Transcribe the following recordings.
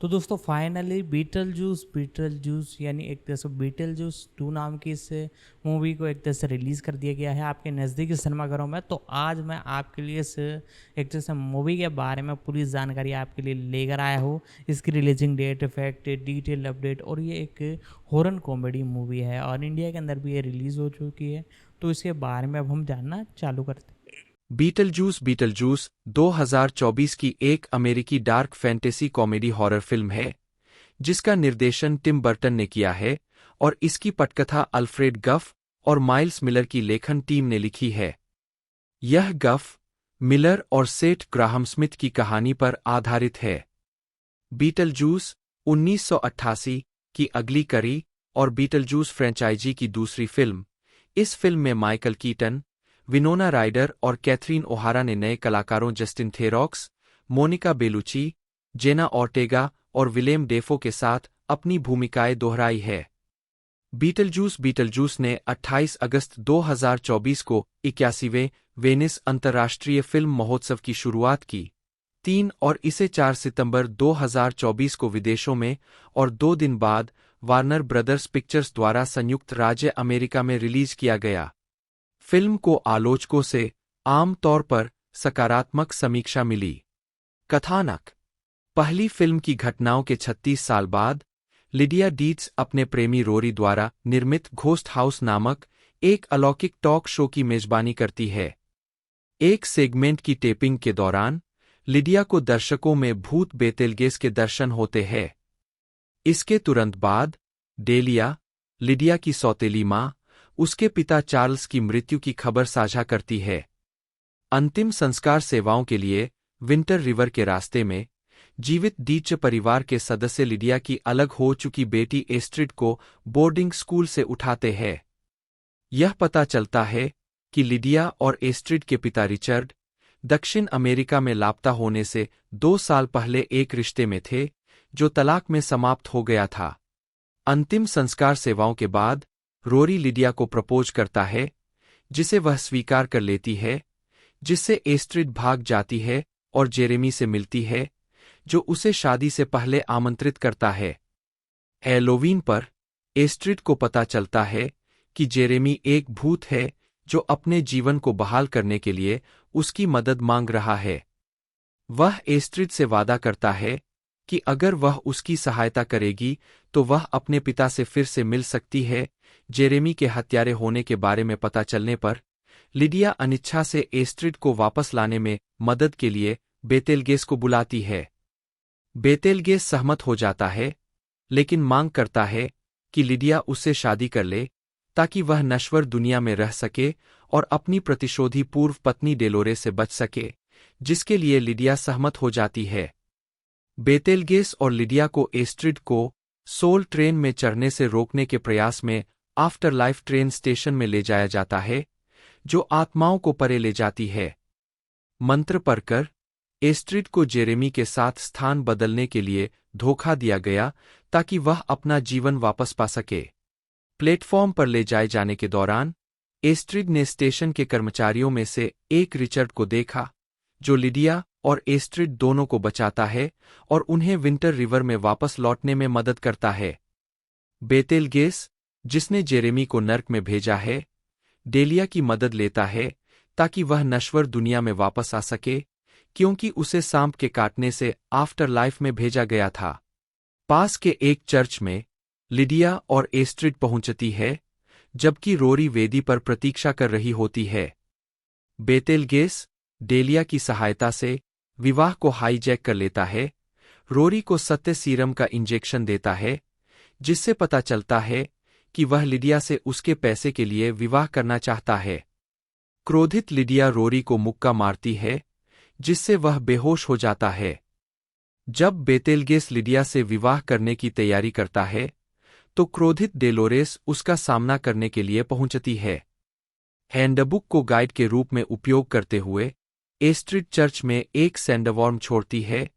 तो दोस्तों finally beetle juice यानी एक तरह से बीटल जूस 2 नाम की इस मूवी को एक तरह से रिलीज़ कर दिया गया है आपके नज़दीकी सिनेमाघरों में। तो आज मैं आपके लिए इस एक तरह से मूवी के बारे में पूरी जानकारी आपके लिए लेकर आया हूँ। इसकी releasing date, effect, detail update, और ये एक हॉरर कॉमेडी मूवी है और इंडिया के अंदर भी ये रिलीज़ हो चुकी है। तो इसके बारे में अब हम जानना चालू करते हैं। बीटलजूस 2024 की एक अमेरिकी dark fantasy comedy horror film है जिसका निर्देशन टिम बर्टन ने किया है और इसकी पटकथा अल्फ्रेड गफ और माइल्स मिलर की लेखन टीम ने लिखी है। यह गफ, मिलर और सेठ ग्राहम स्मिथ की कहानी पर आधारित है। बीटलजूस 1988 की अगली कड़ी और बीटलजूस फ्रेंचाइजी की दूसरी फिल्म। इस फिल्म में माइकल कीटन, विनोना राइडर और कैथरीन ओहारा ने नए कलाकारों Justin Theroux, Monica Bellucci, Jenna Ortega और विलेम डेफो के साथ अपनी भूमिकाएं दोहराई है। बीटलजूस ने 28 अगस्त 2024 को 81वें वेनिस अंतर्राष्ट्रीय फिल्म महोत्सव की शुरुआत की 3 और इसे 4 सितंबर 2024 को विदेशों में और 2 दिन बाद वार्नर ब्रदर्स पिक्चर्स द्वारा संयुक्त राज्य अमेरिका में रिलीज किया गया। फिल्म को आलोचकों से आम तौर पर सकारात्मक समीक्षा मिली। कथानक: पहली फिल्म की घटनाओं के 36 साल बाद लिडिया डीट्स अपने प्रेमी रोरी द्वारा निर्मित घोस्ट हाउस नामक एक अलौकिक टॉक शो की मेजबानी करती है। एक सेगमेंट की टेपिंग के दौरान लिडिया को दर्शकों में भूत बेतेलगेस के दर्शन होते हैं। इसके तुरंत बाद डेलिया, लिडिया की सौतेली मां, उसके पिता चार्ल्स की मृत्यु की खबर साझा करती है। अंतिम संस्कार सेवाओं के लिए विंटर रिवर के रास्ते में जीवित डीच परिवार के सदस्य लिडिया की अलग हो चुकी बेटी एस्ट्रिड को बोर्डिंग स्कूल से उठाते हैं। यह पता चलता है कि लिडिया और एस्ट्रिड के पिता रिचर्ड दक्षिण अमेरिका में लापता होने से 2 साल पहले एक रिश्ते में थे जो तलाक में समाप्त हो गया था। अंतिम संस्कार सेवाओं के बाद रोरी लिडिया को प्रपोज करता है, जिसे वह स्वीकार कर लेती है, जिससे एस्ट्रिड भाग जाती है और जेरेमी से मिलती है, जो उसे शादी से पहले आमंत्रित करता है। हैलोवीन पर एस्ट्रिड को पता चलता है कि जेरेमी एक भूत है जो अपने जीवन को बहाल करने के लिए उसकी मदद मांग रहा है। वह एस्ट्रिड से वादा करता है कि अगर वह उसकी सहायता करेगी तो वह अपने पिता से फिर से मिल सकती है। जेरेमी के हत्यारे होने के बारे में पता चलने पर लिडिया अनिच्छा से एस्ट्रिड को वापस लाने में मदद के लिए बेतेलगेस को बुलाती है। बेतेलगेस सहमत हो जाता है, लेकिन मांग करता है कि लिडिया उससे शादी कर ले ताकि वह नश्वर दुनिया में रह सके और अपनी प्रतिशोधी पूर्व पत्नी डेलोरे से बच सके, जिसके लिए लिडिया सहमत हो जाती है। बेतेलगेस और लिडिया को एस्ट्रिड को सोल ट्रेन में चढ़ने से रोकने के प्रयास में आफ्टर लाइफ ट्रेन स्टेशन में ले जाया जाता है, जो आत्माओं को परे ले जाती है। मंत्र पढ़कर एस्ट्रिड को जेरेमी के साथ स्थान बदलने के लिए धोखा दिया गया ताकि वह अपना जीवन वापस पा सके। प्लेटफॉर्म पर ले जाए जाने के दौरान एस्ट्रिड ने स्टेशन के कर्मचारियों में से एक रिचर्ड को देखा, जो लिडिया और एस्ट्रिड दोनों को बचाता है और उन्हें विंटर रिवर में वापस लौटने में मदद करता है। बेतेलगेस, जिसने जेरेमी को नर्क में भेजा है, डेलिया की मदद लेता है ताकि वह नश्वर दुनिया में वापस आ सके, क्योंकि उसे सांप के काटने से आफ्टर लाइफ में भेजा गया था। पास के एक चर्च में लिडिया और एस्ट्रिड पहुंचती है, जबकि रोरी वेदी पर प्रतीक्षा कर रही होती है। बेतेलगेस डेलिया की सहायता से विवाह को हाईजैक कर लेता है, रोरी को सत्य सीरम का इंजेक्शन देता है, जिससे पता चलता है कि वह लिडिया से उसके पैसे के लिए विवाह करना चाहता है। क्रोधित लिडिया रोरी को मुक्का मारती है, जिससे वह बेहोश हो जाता है। जब बेतेलगेस लिडिया से विवाह करने की तैयारी करता है, तो क्रोधित डेलोरेस उसका सामना करने के लिए पहुंचती है। हैंडबुक को गाइड के रूप में उपयोग करते हुए एस्ट्रिड चर्च में एक सैंडवॉर्म छोड़ती है,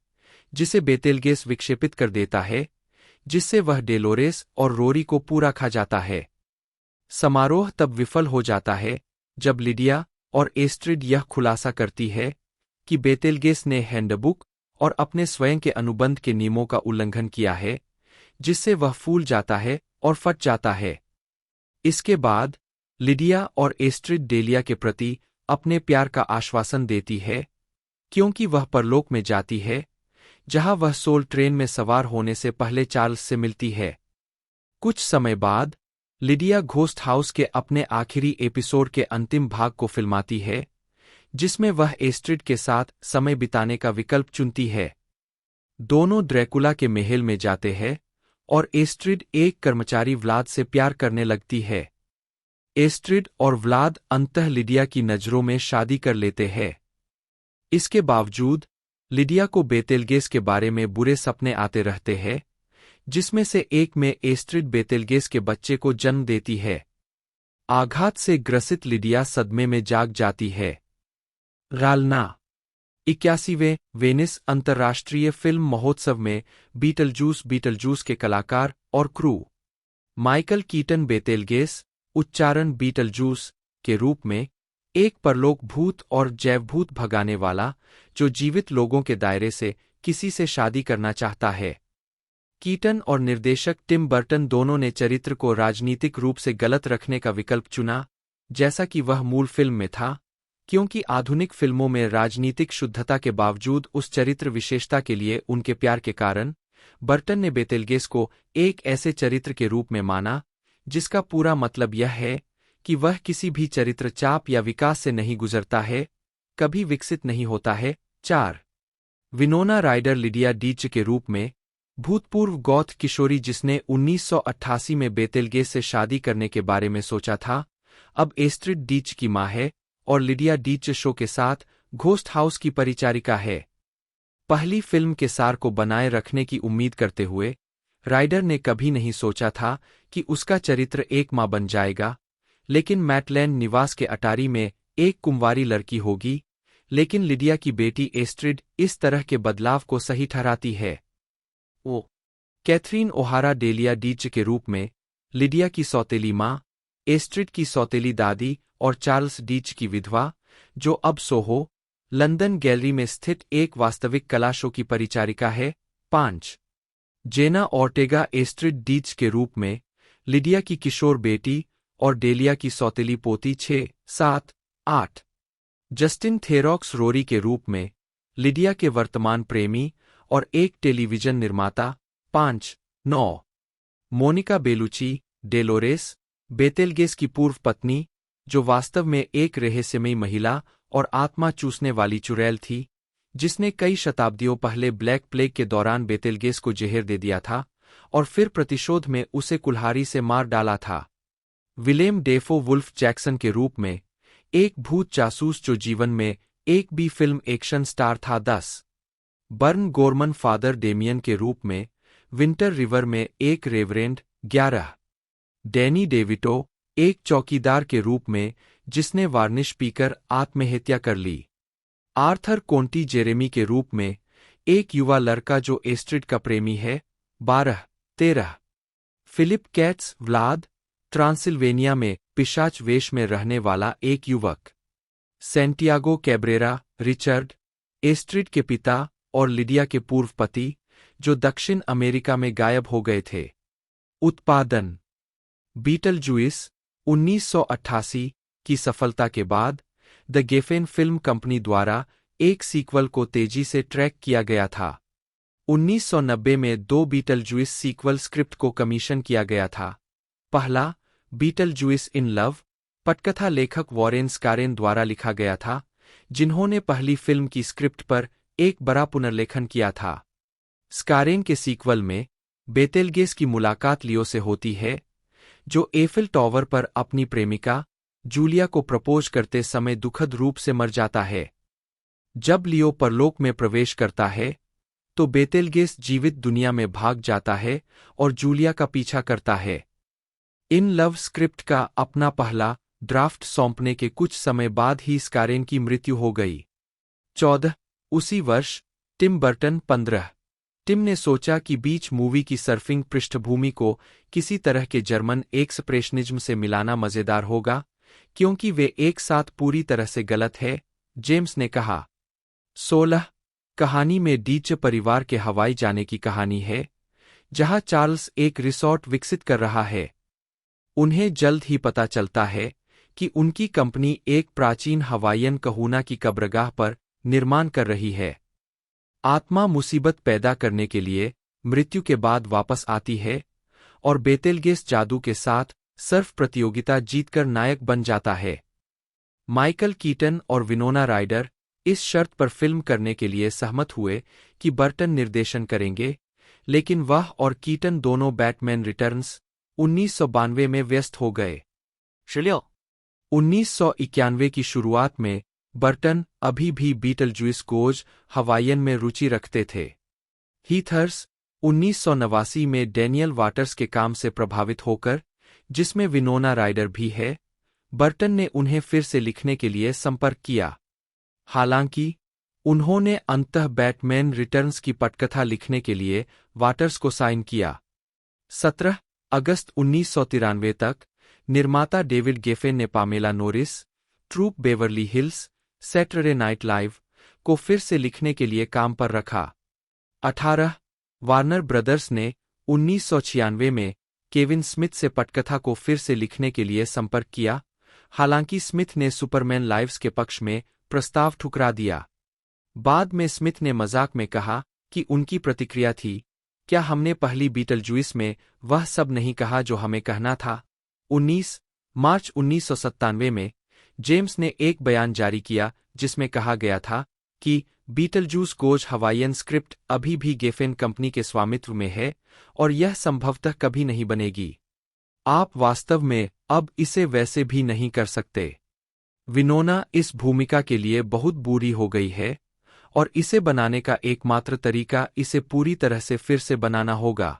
जिसे बेतेलगेस विक्षेपित कर देता है, जिससे वह डेलोरेस और रोरी को पूरा खा जाता है। समारोह तब विफल हो जाता है जब लिडिया और एस्ट्रिड यह खुलासा करती है कि बेतेलगेस ने हैंडबुक और अपने स्वयं के अनुबंध के नियमों का उल्लंघन किया है, जिससे वह फूल जाता है और फट जाता है। इसके बाद लिडिया और एस्ट्रिड डेलिया के प्रति अपने प्यार का आश्वासन देती है, क्योंकि वह परलोक में जाती है, जहां वह सोल ट्रेन में सवार होने से पहले चार्ल्स से मिलती है। कुछ समय बाद लिडिया घोस्ट हाउस के अपने आखिरी एपिसोड के अंतिम भाग को फिल्माती है, जिसमें वह एस्ट्रिड के साथ समय बिताने का विकल्प चुनती है। दोनों ड्रैकुला के महल में जाते हैं और एस्ट्रिड एक कर्मचारी व्लाद से प्यार करने लगती है। एस्ट्रिड और व्लाद अंततः लिडिया की नज़रों में शादी कर लेते हैं। इसके बावजूद लिडिया को बेतेलगेस के बारे में बुरे सपने आते रहते हैं, जिसमें से एक में एस्ट्रिड बेतेलगेस के बच्चे को जन्म देती है। आघात से ग्रसित लिडिया सदमे में जाग जाती है। गालना 81वें वेनिस अंतर्राष्ट्रीय फिल्म महोत्सव में बीटलजूस के कलाकार और क्रू माइकल कीटन बेतेलगेस उच्चारण बीटलजूस के रूप में एक परलोक भूत और जैवभूत भगाने वाला जो जीवित लोगों के दायरे से किसी से शादी करना चाहता है। कीटन और निर्देशक टिम बर्टन दोनों ने चरित्र को राजनीतिक रूप से गलत रखने का विकल्प चुना, जैसा कि वह मूल फिल्म में था, क्योंकि आधुनिक फिल्मों में राजनीतिक शुद्धता के बावजूद उस चरित्र विशेषता के लिए उनके प्यार के कारण बर्टन ने बेतेलगेस को एक ऐसे चरित्र के रूप में माना जिसका पूरा मतलब यह है कि वह किसी भी चरित्र चाप या विकास से नहीं गुजरता है, कभी विकसित नहीं होता है। 4. विनोना राइडर लिडिया डीच के रूप में भूतपूर्व गौथ किशोरी जिसने 1988 में बेतेलगेस से शादी करने के बारे में सोचा था, अब एस्ट्रिड डीच की मां है और लिडिया डीच शो के साथ घोस्ट हाउस की परिचारिका है। पहली फिल्म के सार को बनाए रखने की उम्मीद करते हुए राइडर ने कभी नहीं सोचा था कि उसका चरित्र एक मां बन जाएगा, लेकिन मैटलैंड निवास के अटारी में एक कुंवारी लड़की होगी, लेकिन लिडिया की बेटी एस्ट्रिड इस तरह के बदलाव को सही ठहराती है। कैथरीन ओहारा डेलिया डीच के रूप में लिडिया की सौतेली मां, एस्ट्रिड की सौतेली दादी और चार्ल्स डीच की विधवा, जो अब सोहो, लंदन गैलरी में स्थित एक वास्तविक कला शो की परिचारिका है। 5. जेना ऑर्टेगा एस्ट्रिड डीच के रूप में लिडिया की किशोर बेटी और डेलिया की सौतेली पोती। 6, 7, 8. जस्टिन थेरॉक्स रोरी के रूप में लिडिया के वर्तमान प्रेमी और एक टेलीविजन निर्माता। 5, 9. मोनिका बेलुची डेलोरेस बेतेलगेस की पूर्व पत्नी, जो वास्तव में एक रहस्यमयी महिला और आत्मा चूसने वाली चुड़ैल थी, जिसने कई शताब्दियों पहले ब्लैक प्लेग के दौरान बेतेलगेस को जहर दे दिया था और फिर प्रतिशोध में उसे कुल्हाड़ी से मार डाला था। विलेम डेफो वुल्फ जैक्सन के रूप में एक भूत जासूस जो जीवन में एक भी फिल्म एक्शन स्टार था। 10. बर्न गोरमन फादर डेमियन के रूप में विंटर रिवर में एक रेवरेंड। 11. डैनी डेविटो एक चौकीदार के रूप में जिसने वार्निश पीकर आत्महत्या कर ली। आर्थर कोंटी जेरेमी के रूप में एक युवा लड़का जो एस्ट्रिड का प्रेमी है। 12, 13. फिलिप कैट्स व्लाद ट्रांसिल्वेनिया में पिशाच वेश में रहने वाला एक युवक। सैंटियागो कैब्रेरा रिचर्ड एस्ट्रिड के पिता और लिडिया के पूर्व पति, जो दक्षिण अमेरिका में गायब हो गए थे। उत्पादन बीटलजूइस 1988 की सफलता के बाद द गेफेन फिल्म कंपनी द्वारा एक सीक्वल को तेजी से ट्रैक किया गया था। 1990 में 2 बीटलजूइस सीक्वल स्क्रिप्ट को कमीशन किया गया था। पहला बीटलजूइस इन लव पटकथा लेखक वॉरेन स्कारेन द्वारा लिखा गया था, जिन्होंने पहली फिल्म की स्क्रिप्ट पर एक बड़ा पुनर्लेखन किया था। स्कारेन के सीक्वल में बेतेलगेस की मुलाकात लियो से होती है, जो एफिल टॉवर पर अपनी प्रेमिका जूलिया को प्रपोज करते समय दुखद रूप से मर जाता है। जब लियो परलोक में प्रवेश करता है, तो बेतेलगेस जीवित दुनिया में भाग जाता है और जूलिया का पीछा करता है। इन लव स्क्रिप्ट का अपना पहला ड्राफ्ट सौंपने के कुछ समय बाद ही स्कारेन की मृत्यु हो गई। 14. उसी वर्ष टिम बर्टन। 15. टिम ने सोचा कि बीच मूवी की सर्फिंग पृष्ठभूमि को किसी तरह के जर्मन एक्सप्रेशनिज्म से मिलाना मजेदार होगा, क्योंकि वे एक साथ पूरी तरह से गलत है। जेम्स ने कहा। 16. कहानी में डीच परिवार के हवाई जाने की कहानी है, जहां चार्ल्स एक रिसॉर्ट विकसित कर रहा है। उन्हें जल्द ही पता चलता है कि उनकी कंपनी एक प्राचीन हवाईयन कहूना की कब्रगाह पर निर्माण कर रही है। आत्मा मुसीबत पैदा करने के लिए मृत्यु के बाद वापस आती है और बेतेलगेस जादू के साथ सर्फ प्रतियोगिता जीतकर नायक बन जाता है। माइकल कीटन और विनोना राइडर इस शर्त पर फिल्म करने के लिए सहमत हुए कि बर्टन निर्देशन करेंगे, लेकिन वह और कीटन दोनों बैटमैन रिटर्न्स 1992 में व्यस्त हो गए। 16 1991 की शुरुआत में बर्टन अभी भी बीटलजूस गोज हवाईयन में रुचि रखते थे। हीथर्स 1989 में डैनियल वाटर्स के काम से प्रभावित होकर, जिसमें विनोना राइडर भी है, बर्टन ने उन्हें फिर से लिखने के लिए संपर्क किया। हालांकि उन्होंने अंततः बैटमैन रिटर्न्स की पटकथा लिखने के लिए वाटर्स को साइन किया। 17 अगस्त 1993 तक निर्माता डेविड गेफेन ने Pamela Norris, troupe Beverly Hills, Saturday Night Live को फिर से लिखने के लिए काम पर रखा। 18 वार्नर ब्रदर्स ने 1996 में केविन स्मिथ से पटकथा को फिर से लिखने के लिए संपर्क किया, हालांकि स्मिथ ने सुपरमैन लाइव्स के पक्ष में प्रस्ताव ठुकरा दिया। बाद में स्मिथ ने मजाक में कहा कि उनकी प्रतिक्रिया थी, क्या हमने पहली बीटलजूस में वह सब नहीं कहा जो हमें कहना था। 19 मार्च 1997 में जेम्स ने एक बयान जारी किया जिसमें कहा गया था कि बीटलजूस गोज हवाईयन स्क्रिप्ट अभी भी गेफेन कंपनी के स्वामित्व में है और यह संभवतः कभी नहीं बनेगी। आप वास्तव में अब इसे वैसे भी नहीं कर सकते। विनोना इस भूमिका के लिए बहुत बुरी हो गई है और इसे बनाने का एकमात्र तरीका इसे पूरी तरह से फिर से बनाना होगा।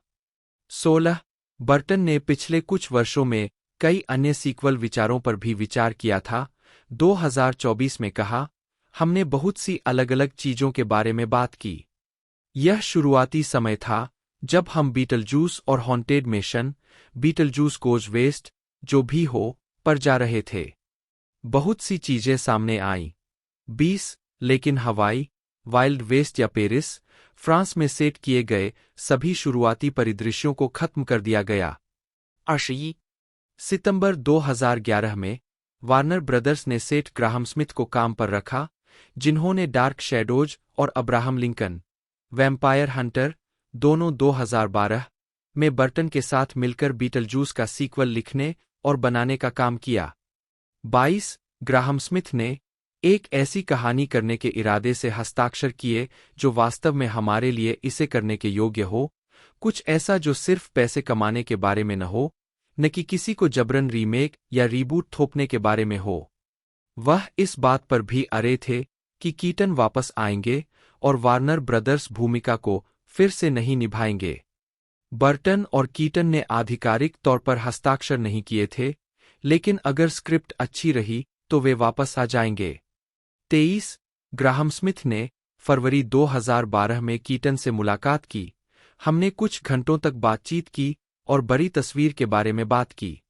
16 बर्टन ने पिछले कुछ वर्षों में कई अन्य सीक्वल विचारों पर भी विचार किया था। 2024 में कहा, हमने बहुत सी अलग अलग चीजों के बारे में बात की। यह शुरुआती समय था जब हम बीटलजूस और Haunted Mansion, Beetlejuice goes west, जो भी हो, पर जा रहे थे। बहुत सी चीजें सामने आईं। 20 लेकिन हवाई, वाइल्ड वेस्ट या पेरिस, फ्रांस में सेट किए गए सभी शुरुआती परिदृश्यों को खत्म कर दिया गया। 21 सितंबर 2011 में वार्नर ब्रदर्स ने सेठ ग्राहम स्मिथ को काम पर रखा, जिन्होंने डार्क शैडोज और अब्राहम लिंकन, वैम्पायर हंटर, दोनों 2012 में बर्टन के साथ मिलकर बीटलजूस का सीक्वल लिखने और बनाने का काम किया। 22 ग्राहम स्मिथ ने एक ऐसी कहानी करने के इरादे से हस्ताक्षर किए जो वास्तव में हमारे लिए इसे करने के योग्य हो, कुछ ऐसा जो सिर्फ पैसे कमाने के बारे में न हो, न कि किसी को जबरन रीमेक या रीबूट थोपने के बारे में हो। वह इस बात पर भी अड़े थे कि कीटन वापस आएंगे और वार्नर ब्रदर्स भूमिका को फिर से नहीं निभाएंगे। बर्टन और कीटन ने आधिकारिक तौर पर हस्ताक्षर नहीं किए थे, लेकिन अगर स्क्रिप्ट अच्छी रही तो वे वापस आ जाएंगे। 23 ग्राहम स्मिथ ने फरवरी 2012 में कीटन से मुलाकात की। हमने कुछ घंटों तक बातचीत की और बड़ी तस्वीर के बारे में बात की।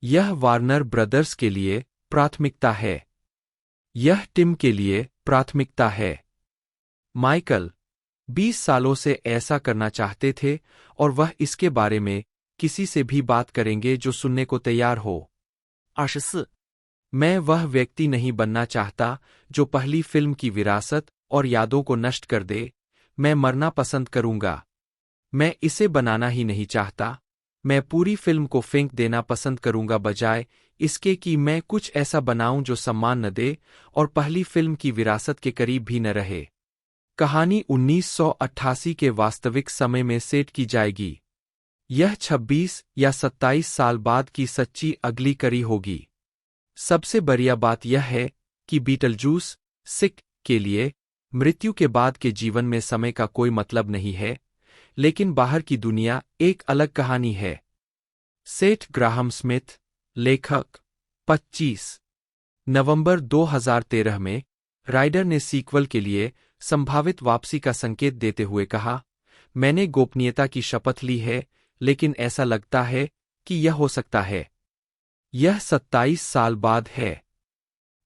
यह वार्नर ब्रदर्स के लिए प्राथमिकता है। यह टिम के लिए प्राथमिकता है। माइकल 20 सालों से ऐसा करना चाहते थे और वह इसके बारे में किसी से भी बात करेंगे जो सुनने को तैयार हो। 24 मैं वह व्यक्ति नहीं बनना चाहता जो पहली फिल्म की विरासत और यादों को नष्ट कर दे। मैं मरना पसंद करूंगा। मैं इसे बनाना ही नहीं चाहता। मैं पूरी फिल्म को फेंक देना पसंद करूंगा बजाय इसके कि मैं कुछ ऐसा बनाऊं जो सम्मान न दे और पहली फिल्म की विरासत के करीब भी न रहे। कहानी 1988 के वास्तविक समय में सेट की जाएगी। यह 26 या 27 साल बाद की सच्ची अगली कड़ी होगी। सबसे बढ़िया बात यह है कि बीटलजूस सिक के लिए मृत्यु के बाद के जीवन में समय का कोई मतलब नहीं है, लेकिन बाहर की दुनिया एक अलग कहानी है। सेठ ग्राहम स्मिथ, लेखक। 25 नवंबर 2013 में राइडर ने सीक्वल के लिए संभावित वापसी का संकेत देते हुए कहा, मैंने गोपनीयता की शपथ ली है, लेकिन ऐसा लगता है कि यह हो सकता है। यह 27 साल बाद है।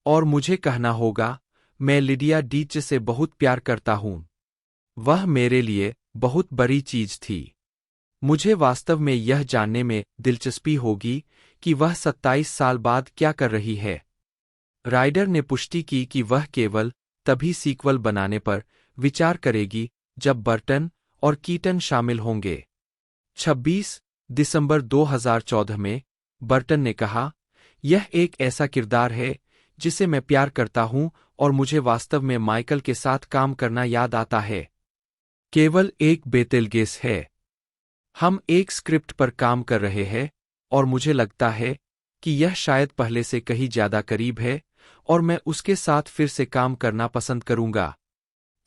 और मुझे कहना होगा, मैं लिडिया डीच से बहुत प्यार करता हूं। वह मेरे लिए बहुत बड़ी चीज थी। मुझे वास्तव में यह जानने में दिलचस्पी होगी कि वह 27 साल बाद क्या कर रही है। राइडर ने पुष्टि की कि वह केवल तभी सीक्वल बनाने पर विचार करेगी जब बर्टन और कीटन शामिल होंगे। 26 दिसंबर 2014 में बर्टन ने कहा, यह एक ऐसा किरदार है जिसे मैं प्यार करता हूं और मुझे वास्तव में माइकल के साथ काम करना याद आता है। केवल एक बेतेलगेस है। हम एक स्क्रिप्ट पर काम कर रहे हैं और मुझे लगता है कि यह शायद पहले से कहीं ज्यादा करीब है और मैं उसके साथ फिर से काम करना पसंद करूंगा।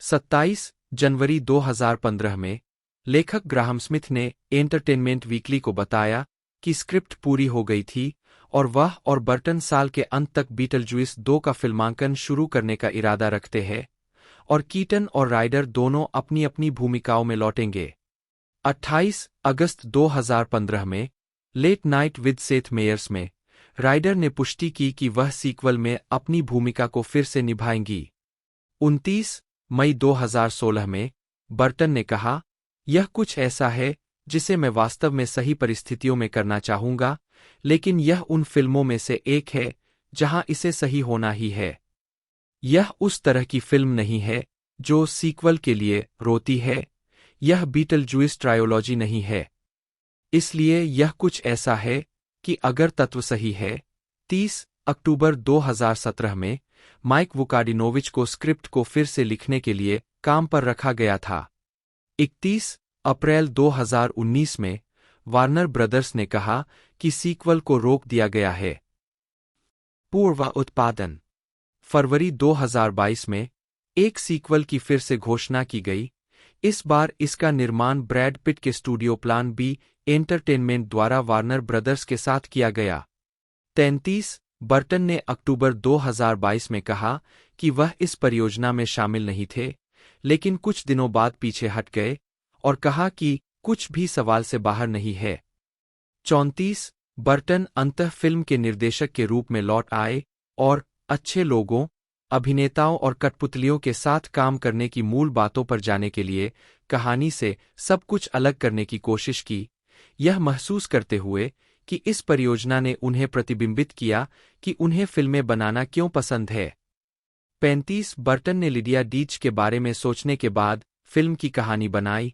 27 जनवरी 2015 में लेखक ग्राहम स्मिथ ने एंटरटेनमेंट वीकली को बताया कि स्क्रिप्ट पूरी हो गई थी और वह और बर्टन साल के अंत तक बीटलजुइस 2 का फिल्मांकन शुरू करने का इरादा रखते हैं और कीटन और राइडर दोनों अपनी अपनी भूमिकाओं में लौटेंगे। 28 अगस्त 2015 में Late Night with Seth Meyers में राइडर ने पुष्टि की कि वह सीक्वल में अपनी भूमिका को फिर से निभाएंगी। 29 मई 2016 में बर्टन ने कहा, यह कुछ ऐसा है जिसे मैं वास्तव में सही परिस्थितियों में करना चाहूंगा, लेकिन यह उन फिल्मों में से एक है जहां इसे सही होना ही है। यह उस तरह की फिल्म नहीं है जो सीक्वल के लिए रोती है। यह बीटलजुइस ट्रायोलॉजी नहीं है। इसलिए यह कुछ ऐसा है कि अगर तत्व सही है। 30 अक्टूबर 2017 में माइक वुकाडिनोविच को स्क्रिप्ट को फिर से लिखने के लिए काम पर रखा गया था। 31 अप्रैल 2019 में वार्नर ब्रदर्स ने कहा कि सीक्वल को रोक दिया गया है। पूर्व उत्पादन फरवरी 2022 में एक सीक्वल की फिर से घोषणा की गई। इस बार इसका निर्माण ब्रैड पिट के स्टूडियो प्लान बी एंटरटेनमेंट द्वारा वार्नर ब्रदर्स के साथ किया गया। 33 बर्टन ने अक्टूबर 2022 में कहा कि वह इस परियोजना में शामिल नहीं थे, लेकिन कुछ दिनों बाद पीछे हट गए और कहा कि कुछ भी सवाल से बाहर नहीं है। 34 बर्टन अंततः फिल्म के निर्देशक के रूप में लौट आए और अच्छे लोगों, अभिनेताओं और कठपुतलियों के साथ काम करने की मूल बातों पर जाने के लिए कहानी से सब कुछ अलग करने की कोशिश की, यह महसूस करते हुए कि इस परियोजना ने उन्हें प्रतिबिंबित किया कि उन्हें फिल्में बनाना क्यों पसंद है। 35 बर्टन ने लिडिया डीच के बारे में सोचने के बाद फिल्म की कहानी बनाई।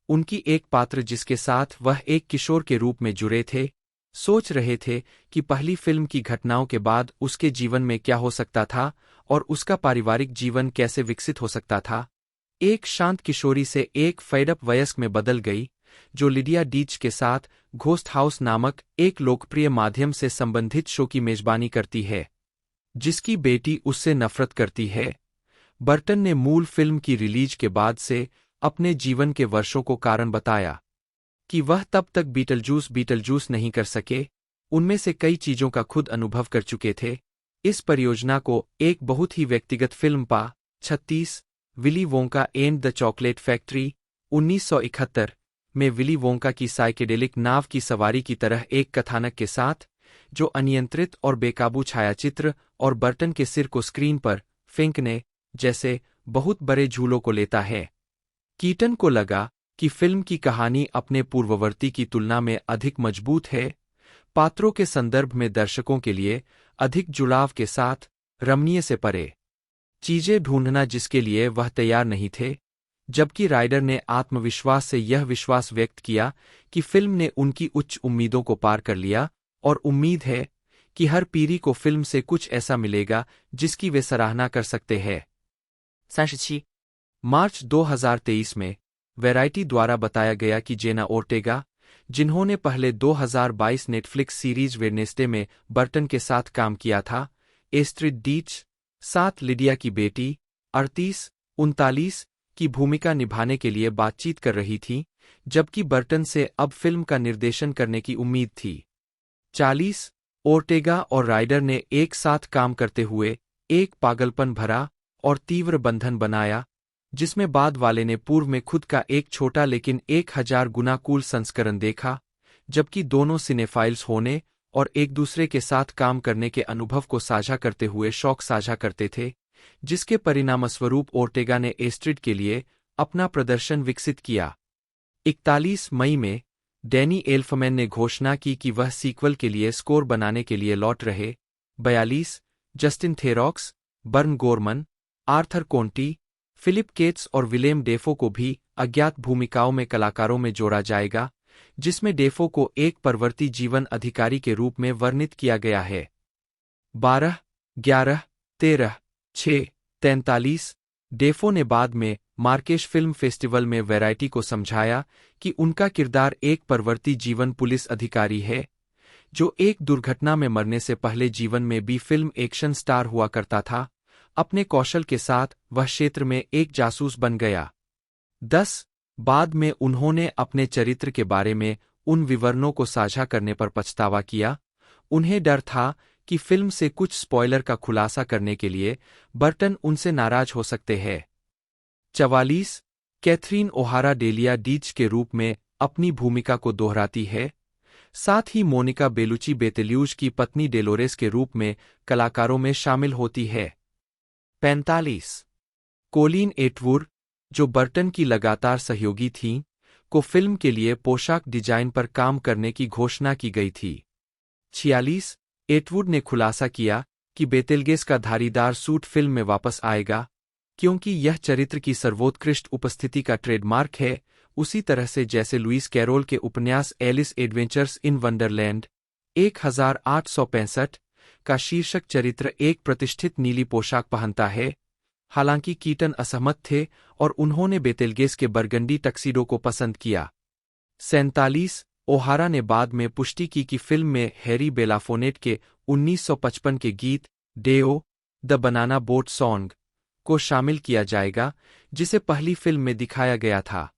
उनकी एक पात्र जिसके साथ वह एक किशोर के रूप में जुड़े थे, सोच रहे थे कि पहली फिल्म की घटनाओं के बाद उसके जीवन में क्या हो सकता था और उसका पारिवारिक जीवन कैसे विकसित हो सकता था। एक शांत किशोरी से एक फेडअप वयस्क में बदल गई, जो लिडिया डीच के साथ घोस्ट हाउस नामक एक लोकप्रिय माध्यम से संबंधित शो की मेजबानी करती है, जिसकी बेटी उससे नफरत करती है। बर्टन ने मूल फिल्म की रिलीज के बाद से अपने जीवन के वर्षों को कारण बताया कि वह तब तक बीटलजूस नहीं कर सके, उनमें से कई चीजों का खुद अनुभव कर चुके थे। इस परियोजना को एक बहुत ही व्यक्तिगत फिल्म पा। 36 Willy Wonka and the Chocolate factory 1971 में विली वोंका की साइकेडेलिक नाव की सवारी की तरह एक कथानक के साथ, जो अनियंत्रित और बेकाबू छायाचित्र और बर्टन के सिर को स्क्रीन पर फेंकने जैसे बहुत बड़े झूलों को लेता है। कीटन को लगा कि फिल्म की कहानी अपने पूर्ववर्ती की तुलना में अधिक मजबूत है, पात्रों के संदर्भ में दर्शकों के लिए अधिक जुड़ाव के साथ, रमणीय से परे चीजें ढूंढना जिसके लिए वह तैयार नहीं थे, जबकि राइडर ने आत्मविश्वास से यह विश्वास व्यक्त किया कि फिल्म ने उनकी उच्च उम्मीदों को पार कर लिया और उम्मीद है कि हर पीढ़ी को फिल्म से कुछ ऐसा मिलेगा जिसकी वे सराहना कर सकते हैं। 37 मार्च 2023 में वैराइटी द्वारा बताया गया कि जेना ओर्टेगा, जिन्होंने पहले 2022 नेटफ्लिक्स सीरीज वेडनेसडे में बर्टन के साथ काम किया था, एस्ट्रिड डीच, 7 लिडिया की बेटी, 38-39 की भूमिका निभाने के लिए बातचीत कर रही थी, जबकि बर्टन से अब फिल्म का निर्देशन करने की उम्मीद थी। 40 ओर्टेगा और राइडर ने एक साथ काम करते हुए एक पागलपन भरा और तीव्र बंधन बनाया, जिसमें बाद वाले ने पूर्व में खुद का एक छोटा लेकिन 1000 गुना कूल संस्करण देखा, जबकि दोनों सिनेफाइल्स होने और एक दूसरे के साथ काम करने के अनुभव को साझा करते हुए शौक साझा करते थे, जिसके परिणामस्वरूप ओर्टेगा ने एस्ट्रिड के लिए अपना प्रदर्शन विकसित किया। 41 मई में डैनी एल्फमैन ने घोषणा की कि वह सीक्वल के लिए स्कोर बनाने के लिए लौट रहे। 42 Justin Theroux, Burn Gorman, Arthur Conti, Philip Kates और विलेम डेफो को भी अज्ञात भूमिकाओं में कलाकारों में जोड़ा जाएगा, जिसमें डेफो को एक परवर्ती जीवन अधिकारी के रूप में वर्णित किया गया है। 12, 11, 13, 6, 43 डेफो ने बाद में मार्केश फिल्म फेस्टिवल में वैरायटी को समझाया कि उनका किरदार एक परवर्ती जीवन पुलिस अधिकारी है, जो एक दुर्घटना में मरने से पहले जीवन में भी फिल्म एक्शन स्टार हुआ करता था। अपने कौशल के साथ वह क्षेत्र में एक जासूस बन गया। 10 बाद में उन्होंने अपने चरित्र के बारे में उन विवरणों को साझा करने पर पछतावा किया। उन्हें डर था कि फिल्म से कुछ स्पॉइलर का खुलासा करने के लिए बर्टन उनसे नाराज हो सकते हैं। 44 कैथरीन ओहारा डेलिया डीच के रूप में अपनी भूमिका को दोहराती है, साथ ही मोनिका बेलुची बेतेल्यूज की पत्नी डेलोरेस के रूप में कलाकारों में शामिल होती है। 45 कोलिन एटवुड, जो बर्टन की लगातार सहयोगी थीं, को फिल्म के लिए पोशाक डिजाइन पर काम करने की घोषणा की गई थी। 46 एटवुड ने खुलासा किया कि बेतेल्गेस का धारीदार सूट फिल्म में वापस आएगा, क्योंकि यह चरित्र की सर्वोत्कृष्ट उपस्थिति का ट्रेडमार्क है, उसी तरह से जैसे लुइस कैरोल के उपन्यास एलिस एडवेंचर्स इन वंडरलैंड 1865 का शीर्षक चरित्र एक प्रतिष्ठित नीली पोशाक पहनता है। हालांकि कीटन असहमत थे और उन्होंने बेतेल्गेस के बरगंडी टक्सीडो को पसंद किया। 47 ओहारा ने बाद में पुष्टि की कि फिल्म में हैरी बेलाफोनेट के 1955 के गीत डेओ द बनाना बोट सॉन्ग को शामिल किया जाएगा, जिसे पहली फिल्म में दिखाया गया था।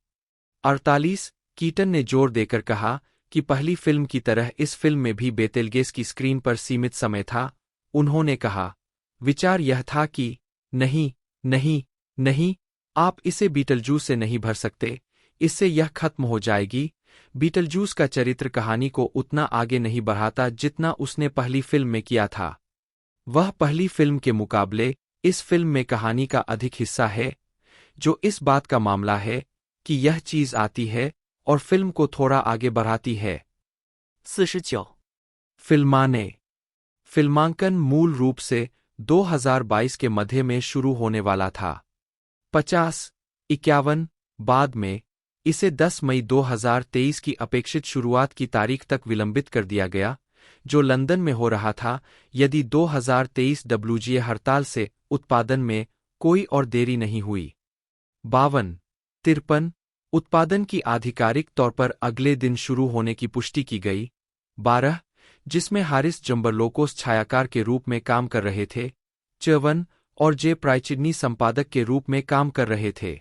48 कीटन ने जोर देकर कहा कि पहली फिल्म की तरह इस फिल्म में भी बेतेल्गेस की स्क्रीन पर सीमित समय था। उन्होंने कहा, विचार यह था कि नहीं, नहीं, नहीं, आप इसे बीटलजूस से नहीं भर सकते, इससे यह खत्म हो जाएगी। बीटलजूस का चरित्र कहानी को उतना आगे नहीं बढ़ाता जितना उसने पहली फिल्म में किया था। वह पहली फिल्म के मुकाबले इस फिल्म में कहानी का अधिक हिस्सा है, जो इस बात का मामला है कि यह चीज आती है और फिल्म को थोड़ा आगे बढ़ाती है। 49 फिल्माने फिल्मांकन मूल रूप से 2022 के मध्य में शुरू होने वाला था। 50, 51 बाद में इसे 10 मई 2023 की अपेक्षित शुरुआत की तारीख तक विलंबित कर दिया गया, जो लंदन में हो रहा था यदि 2023 WGA हड़ताल से उत्पादन में कोई और देरी नहीं हुई। 52, 53 उत्पादन की आधिकारिक तौर पर अगले दिन शुरू होने की पुष्टि की गई। 12 जिसमें हारिस जंबरलोकोस छायाकार के रूप में काम कर रहे थे। 54 और जे प्राइचिडनी संपादक के रूप में काम कर रहे थे।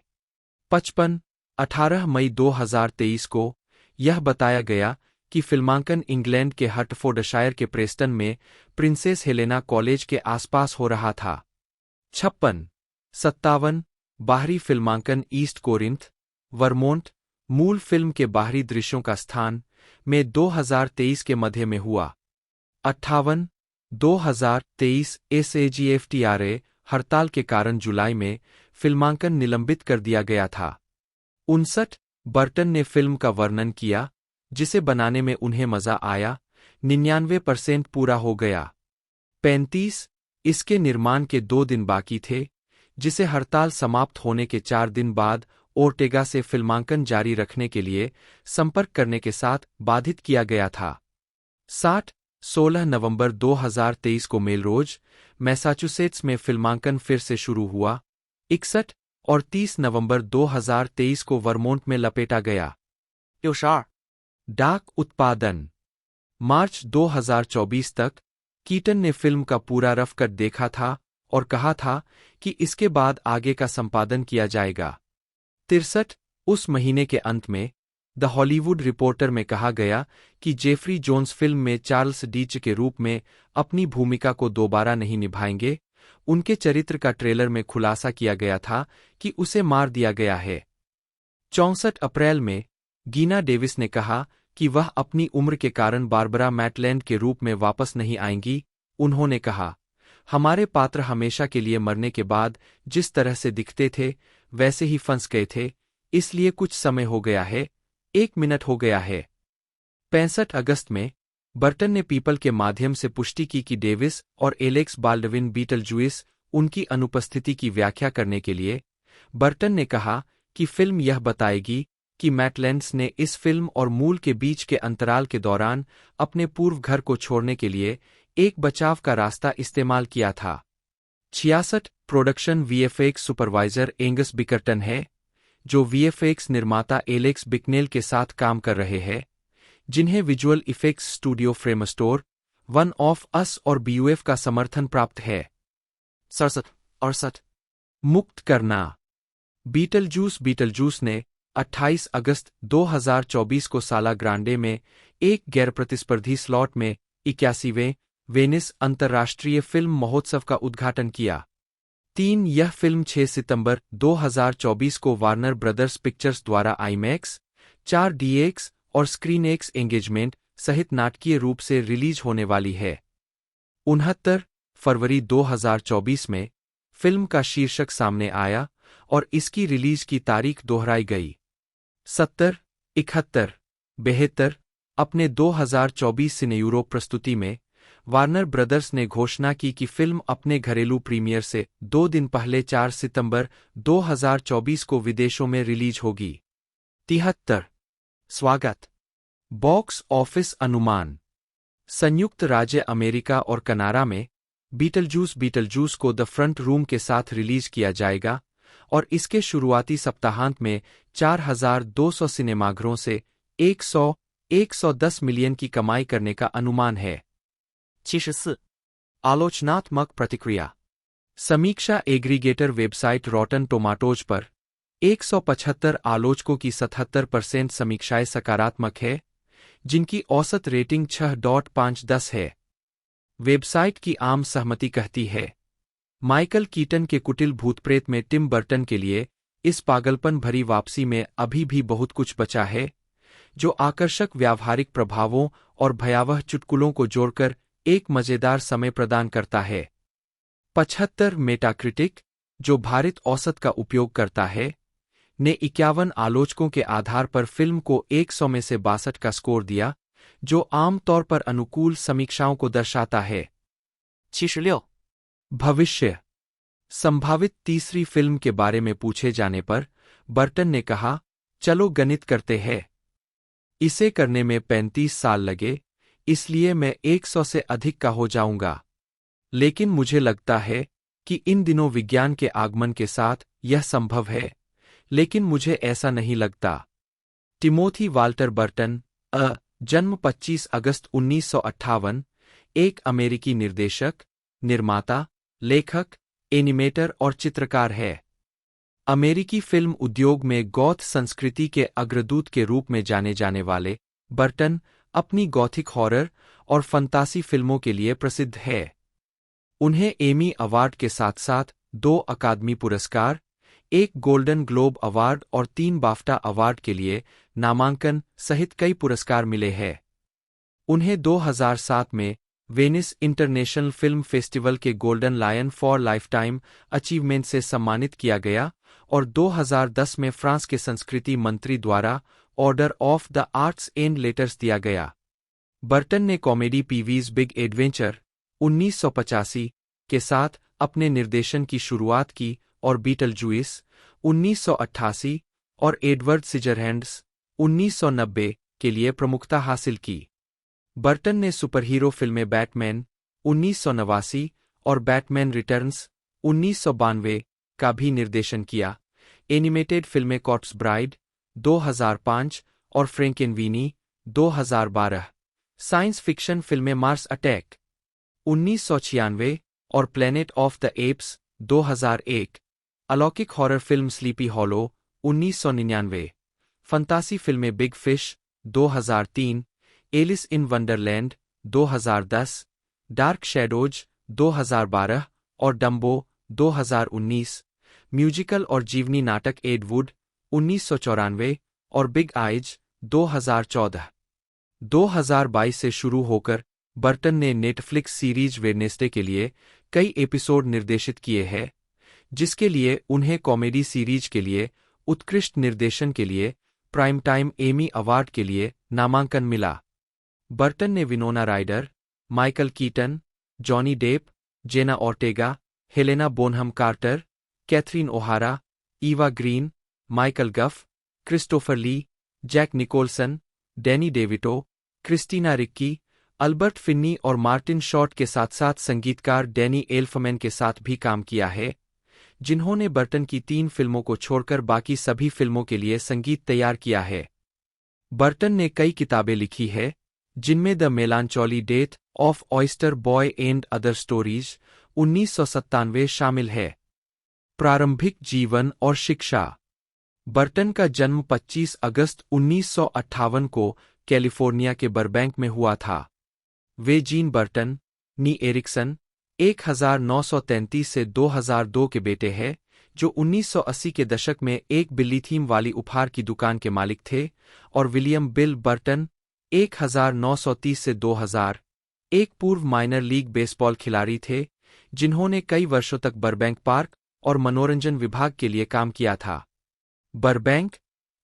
55 18 मई 2023 को यह बताया गया कि फिल्मांकन इंग्लैंड के हर्टफोर्डशायर के प्रेस्टन में प्रिंसेस हेलेना कॉलेज के आसपास हो रहा था। 56 57 बाहरी फिल्मांकन ईस्ट कोरिंथ, वर्मोंट, मूल फिल्म के बाहरी दृश्यों का स्थान में 2023 के मध्य में हुआ। 58 2023 SAGFTRA हड़ताल के कारण जुलाई में फिल्मांकन निलंबित कर दिया गया था। 59 बर्टन ने फिल्म का वर्णन किया, जिसे बनाने में उन्हें मजा आया। 99% पूरा हो गया। 35 इसके निर्माण के 2 दिन बाकी थे, जिसे हड़ताल समाप्त होने के 4 दिन बाद ओर्टेगा से फिल्मांकन जारी रखने के लिए संपर्क करने के साथ बाधित किया गया था। 60 16 नवंबर 2023 को मेलरोज, मैसाचुसेट्स में फिल्मांकन फिर से शुरू हुआ। 61 और 30 नवंबर 2023 को वर्मोंट में लपेटा गया। 62 डाक उत्पादन मार्च 2024 तक कीटन ने फिल्म का पूरा रफ कट देखा था और कहा था कि इसके बाद आगे का संपादन किया जाएगा। 63 उस महीने के अंत में द हॉलीवुड रिपोर्टर में कहा गया कि जेफरी जोन्स फिल्म में चार्ल्स डीच के रूप में अपनी भूमिका को दोबारा नहीं निभाएंगे। उनके चरित्र का ट्रेलर में खुलासा किया गया था कि उसे मार दिया गया है। 64 अप्रैल में गीना डेविस ने कहा कि वह अपनी उम्र के कारण बारबरा मैटलैंड के रूप में वापस नहीं आएंगी। उन्होंने कहा, हमारे पात्र हमेशा के लिए मरने के बाद जिस तरह से दिखते थे, वैसे ही फंस गए थे, इसलिए कुछ समय हो गया है, 1 मिनट हो गया है। 65 अगस्त में बर्टन ने पीपल के माध्यम से पुष्टि की कि डेविस और एलेक्स बाल्डविन बीटलजुइस उनकी अनुपस्थिति की व्याख्या करने के लिए। बर्टन ने कहा कि फिल्म यह बताएगी कि मैट लेंस ने इस फिल्म और मूल के बीच के अंतराल के दौरान अपने पूर्व घर को छोड़ने के लिए एक बचाव का रास्ता इस्तेमाल किया था। 66 प्रोडक्शन वीएफएक्स सुपरवाइजर एंगस बिकर्टन है, जो वीएफएक्स निर्माता एलेक्स बिकनेल के साथ काम कर रहे हैं, जिन्हें visual effects studio Framestore, one of us और बीयूएफ का समर्थन प्राप्त है। 67 मुक्त करना। बीटलजूस ने 28 अगस्त 2024 को साला ग्रांडे में एक गैर प्रतिस्पर्धी स्लॉट में 81वें वेनिस अंतर्राष्ट्रीय फिल्म महोत्सव का उद्घाटन किया। यह फिल्म 6 सितंबर 2024 को वार्नर ब्रदर्स पिक्चर्स द्वारा आईमैक्स, 4DX और स्क्रीनएक्स एंगेजमेंट सहित नाटकीय रूप से रिलीज होने वाली है। 69 फरवरी 2024 में फिल्म का शीर्षक सामने आया और इसकी रिलीज की तारीख दोहराई गई। 70, 71, 72 अपने 2024 सिनेयूरोप प्रस्तुति में वार्नर ब्रदर्स ने घोषणा की कि फिल्म अपने घरेलू प्रीमियर से 2 दिन पहले 4 सितंबर 2024 को विदेशों में रिलीज होगी। 73 स्वागत। बॉक्स ऑफिस अनुमान। संयुक्त राज्य अमेरिका और कनाडा में बीटलजूस को द फ्रंट रूम के साथ रिलीज किया जाएगा और इसके शुरुआती सप्ताहांत में 4,200 सिनेमाघरों से 110 मिलियन की कमाई करने का अनुमान है। 74 आलोचनात्मक प्रतिक्रिया। समीक्षा एग्रीगेटर वेबसाइट रॉटन टोमाटोज पर 175 आलोचकों की 77% समीक्षाएं सकारात्मक है, जिनकी औसत रेटिंग 6.5/10 है। वेबसाइट की आम सहमति कहती है, माइकल कीटन के कुटिल भूतप्रेत में टिम बर्टन के लिए इस पागलपन भरी वापसी में अभी भी बहुत कुछ बचा है, जो आकर्षक व्यावहारिक प्रभावों और भयावह चुटकुलों को जोड़कर एक मजेदार समय प्रदान करता है। 75 मेटाक्रिटिक, जो भारित औसत का उपयोग करता है, ने 51 आलोचकों के आधार पर फिल्म को 100 में से 62 का स्कोर दिया, जो आम तौर पर अनुकूल समीक्षाओं को दर्शाता है। 76 भविष्य। संभावित तीसरी फिल्म के बारे में पूछे जाने पर बर्टन ने कहा, चलो गणित करते हैं। इसे करने में 35 साल लगे, इसलिए मैं 100 से अधिक का हो जाऊंगा। लेकिन मुझे लगता है कि इन दिनों विज्ञान के आगमन के साथ यह संभव है, लेकिन मुझे ऐसा नहीं लगता। टिमोथी वाल्टर बर्टन, जन्म 25 अगस्त 1958, एक अमेरिकी निर्देशक, निर्माता, लेखक, एनिमेटर और चित्रकार है। अमेरिकी फिल्म उद्योग में गॉथ संस्कृति के अग्रदूत के रूप में जाने जाने वाले बर्टन अपनी गॉथिक हॉरर और फंतासी फिल्मों के लिए प्रसिद्ध है। उन्हें एमी अवार्ड के साथ-साथ 2 अकादमी पुरस्कार, 1 गोल्डन ग्लोब अवार्ड और 3 बाफ्टा अवार्ड के लिए नामांकन सहित कई पुरस्कार मिले हैं। उन्हें 2007 में वेनिस इंटरनेशनल फिल्म फेस्टिवल के Golden Lion for Lifetime Achievement से सम्मानित किया गया और 2010 में फ्रांस के संस्कृति मंत्री द्वारा order of the arts and letters दिया गया। बर्टन ने कॉमेडी पीवीज बिग एडवेंचर 1985 के साथ अपने निर्देशन की शुरुआत की और बीटलजुइस 1988 और एडवर्ड सिजरहैंड्स 1990 के लिए प्रमुखता हासिल की। बर्टन ने सुपरहीरो फिल्में बैटमैन 1989 और बैटमैन रिटर्न्स 1992 का भी निर्देशन किया, एनिमेटेड फिल्में कॉर्प्स ब्राइड 2005 और फ्रैंकेनवीनी 2012, साइंस फिक्शन फिल्में मार्स अटैक 1996 और प्लेनेट ऑफ द एप्स 2001, अलौकिक हॉरर फिल्म स्लीपी हॉलो 1999, फंतासी फिल्में Big Fish 2003, Alice in Wonderland 2010, Dark Shadows 2012 और डम्बो 2019, म्यूजिकल और जीवनी नाटक एड वुड 1994 और बिग आइज 2014। 2022 से शुरू होकर बर्टन ने नेटफ्लिक्स सीरीज वेडनेसडे के लिए कई एपिसोड निर्देशित किए हैं, जिसके लिए उन्हें कॉमेडी सीरीज के लिए उत्कृष्ट निर्देशन के लिए प्राइम टाइम एमी अवार्ड के लिए नामांकन मिला। बर्टन ने Winona Ryder, Michael Keaton, Johnny Depp, Jenna Ortega, Helena Bonham Carter, Catherine O'Hara, Eva Green, Michael Gough, Christopher Lee, Jack Nicholson, Danny DeVito, Christina Ricci, Albert Finney और Martin short के साथ साथ संगीतकार डैनी एल्फमैन के साथ भी काम किया है, जिन्होंने बर्टन की 3 फिल्मों को छोड़कर बाकी सभी फिल्मों के लिए संगीत तैयार किया है। बर्टन ने कई किताबें लिखी है, जिनमें the Melancholy Death of Oyster Boy and Other Stories 1997 शामिल है। प्रारंभिक जीवन और शिक्षा। बर्टन का जन्म 25 अगस्त 1958 को कैलिफोर्निया के बरबैंक में हुआ था। वे जीन बर्टन, नी एरिक्सन, 1933 से 2002 के बेटे हैं, जो 1980 के दशक में एक बिल्ली थीम वाली उपहार की दुकान के मालिक थे, और विलियम बिल बर्टन, 1930 से 2000, एक पूर्व माइनर लीग बेसबॉल खिलाड़ी थे, जिन्होंने कई वर्षों तक बरबैंक पार्क और मनोरंजन विभाग के लिए काम किया था। बरबैंक,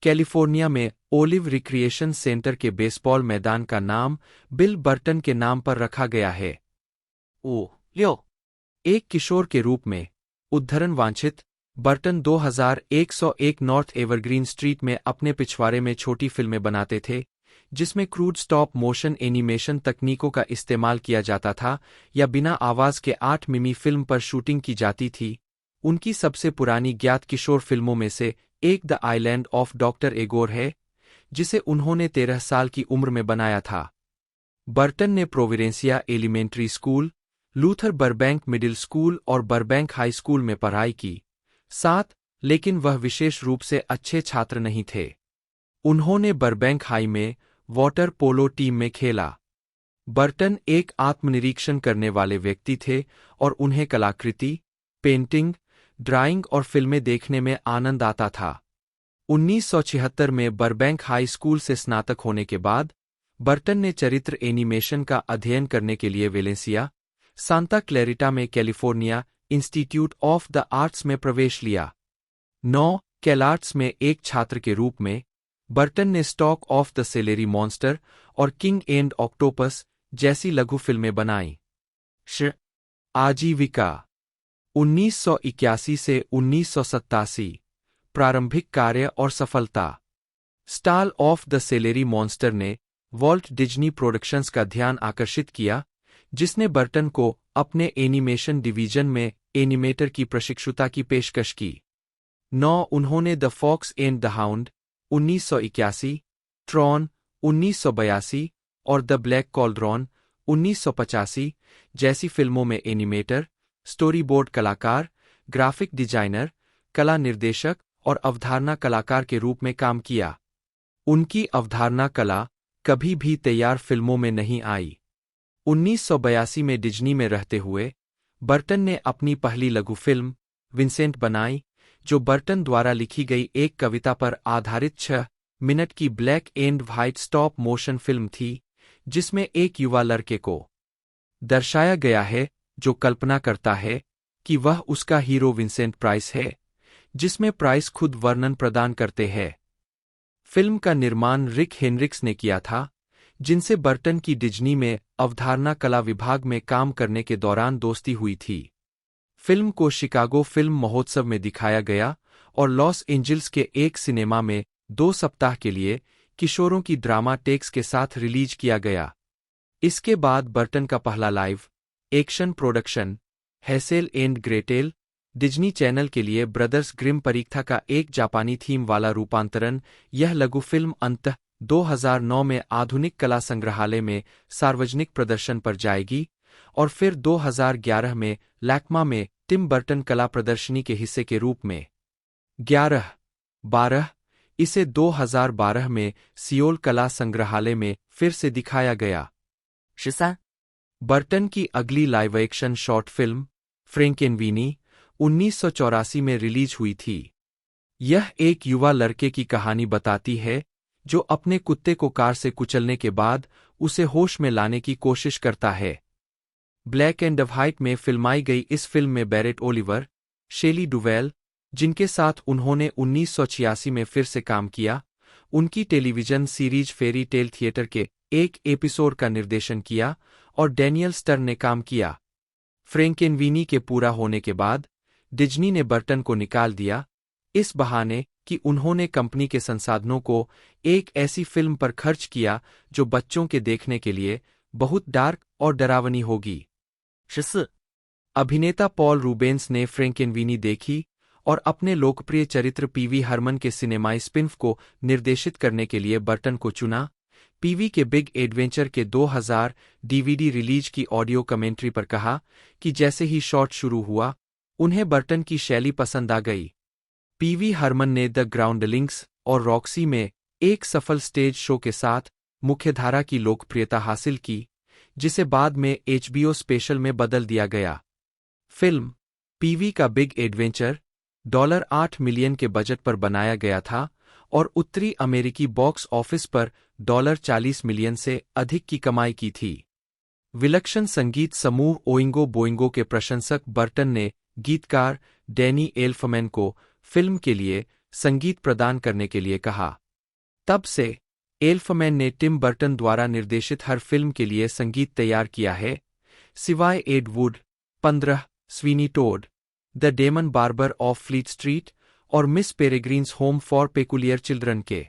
कैलिफोर्निया में ओलिव रिक्रिएशन सेंटर के बेसबॉल मैदान का नाम बिल बर्टन के नाम पर रखा गया है। 6. एक किशोर के रूप में उद्धरण वांछित, बर्टन 2101 नॉर्थ एवरग्रीन स्ट्रीट में अपने पिछवाड़े में छोटी फिल्में बनाते थे, जिसमें क्रूड स्टॉप मोशन एनिमेशन तकनीकों का इस्तेमाल किया जाता था या बिना आवाज के 8 मिमी फिल्म पर शूटिंग की जाती थी। उनकी सबसे पुरानी ज्ञात किशोर फिल्मों में से एक द आइलैंड ऑफ डॉक्टर एगोर है, जिसे उन्होंने 13 साल की उम्र में बनाया था। बर्टन ने Providencia Elementary School, Luther Burbank Middle School और बरबैंक हाई स्कूल में पढ़ाई की, लेकिन वह विशेष रूप से अच्छे छात्र नहीं थे। उन्होंने बरबैंक हाई में वाटर पोलो टीम में खेला। बर्टन एक आत्मनिरीक्षण करने वाले व्यक्ति थे और उन्हें कलाकृति, पेंटिंग, ड्राइंग और फिल्में देखने में आनंद आता था। 1976 में बरबैंक हाई स्कूल से स्नातक होने के बाद बर्टन ने चरित्र एनिमेशन का अध्ययन करने के लिए वेलेंसिया, सांता क्लैरिटा में California institute of the arts में प्रवेश लिया। 9 कैलार्ट्स में एक छात्र के रूप में बर्टन ने stock of the salary monster और किंग एंड ऑक्टोपस जैसी लघु फिल्में बनाईं। आजीविका 1981 से 1987, प्रारंभिक कार्य और सफलता। Stall of the salary monster ने वॉल्ट डिज्नी प्रोडक्शंस का ध्यान आकर्षित किया, जिसने बर्टन को अपने एनिमेशन डिवीजन में एनिमेटर की प्रशिक्षुता की पेशकश की। 9 उन्होंने the Fox and the Hound 1981, Tron 1982 और द ब्लैक कॉल्ड्रॉन 1985 जैसी फिल्मों में एनिमेटर, स्टोरीबोर्ड कलाकार, ग्राफिक डिजाइनर, कला निर्देशक और अवधारणा कलाकार के रूप में काम किया। उनकी अवधारणा कला कभी भी तैयार फिल्मों में नहीं आई। 1982 में डिज्नी में रहते हुए बर्टन ने अपनी पहली लघु फिल्म विंसेंट बनाई, जो बर्टन द्वारा लिखी गई एक कविता पर आधारित 6 मिनट की black and white stop motion film थी, जिसमें एक युवा लड़के को दर्शाया गया है जो कल्पना करता है कि वह उसका हीरो विंसेंट प्राइस है, जिसमें प्राइस खुद वर्णन प्रदान करते हैं। फिल्म का निर्माण रिक हेनरिक्स ने किया था, जिनसे बर्टन की डिज्नी में अवधारणा कला विभाग में काम करने के दौरान दोस्ती हुई थी। फिल्म को शिकागो फिल्म महोत्सव में दिखाया गया और लॉस एंजिल्स के एक सिनेमा में 2 सप्ताह के लिए किशोरों की ड्रामा टेक्स के साथ रिलीज किया गया। इसके बाद बर्टन का पहला live action production Hansel and Gretel Disney Channel के लिए ब्रदर्स ग्रिम परीक्षा का एक जापानी थीम वाला रूपांतरण। यह लघु फिल्म अंततः 2009 में आधुनिक कला संग्रहालय में सार्वजनिक प्रदर्शन पर जाएगी और फिर 2011 में लैक्मा में टिम बर्टन कला प्रदर्शनी के हिस्से के रूप में 11/12 इसे 2012 में सियोल कला संग्रहालय में फिर से दिखाया गया। 13. बर्टन की अगली लाइव एक्शन शॉर्ट फिल्म फ्रैंकेनवीनी 1984 में रिलीज हुई थी। यह एक युवा लड़के की कहानी बताती है जो अपने कुत्ते को कार से कुचलने के बाद उसे होश में लाने की कोशिश करता है। ब्लैक एंड व्हाइट में फिल्माई गई इस फिल्म में बैरेट ओलिवर, शेली डुवेल, जिनके साथ उन्होंने 1986 में फिर से काम किया, उनकी television series fairy tale theatre के एक एपिसोड का निर्देशन किया और डैनियल स्टर ने काम किया। फ्रैंकेनवीनी के पूरा होने के बाद डिज्नी ने बर्टन को निकाल दिया, इस बहाने कि उन्होंने कंपनी के संसाधनों को एक ऐसी फिल्म पर खर्च किया जो बच्चों के देखने के लिए बहुत डार्क और डरावनी होगी। 14、अभिनेता पॉल रूबेंस ने फ्रैंकेनवीनी देखी और अपने लोकप्रिय चरित्र पीवी हरमन के सिनेमाई स्पिन-ऑफ को निर्देशित करने के लिए बर्टन को चुना। पीवी के बिग एडवेंचर के 2000 डीवीडी रिलीज की ऑडियो कमेंट्री पर कहा कि जैसे ही शॉट शुरू हुआ, उन्हें बर्टन की शैली पसंद आ गई। पीवी हरमन ने द ग्राउंडलिंग्स और रॉक्सी में एक सफल स्टेज शो के साथ मुख्यधारा की लोकप्रियता हासिल की, जिसे बाद में एचबीओ स्पेशल में बदल दिया गया। फिल्म पीवी का बिग एडवेंचर $8 मिलियन के बजट पर बनाया गया था और उत्तरी अमेरिकी बॉक्स ऑफिस पर $40 मिलियन से अधिक की कमाई की थी। विलक्षण संगीत समूह ओइंगो बोइंगो के प्रशंसक बर्टन ने गीतकार डैनी एल्फमैन को फिल्म के लिए संगीत प्रदान करने के लिए कहा। तब से एल्फमैन ने टिम बर्टन द्वारा निर्देशित हर फिल्म के लिए संगीत तैयार किया है, सिवाय Ed Wood, 15, Sweeney Todd, the Demon Barber of Fleet Street और Miss Peregrine's Home for Peculiar Children के।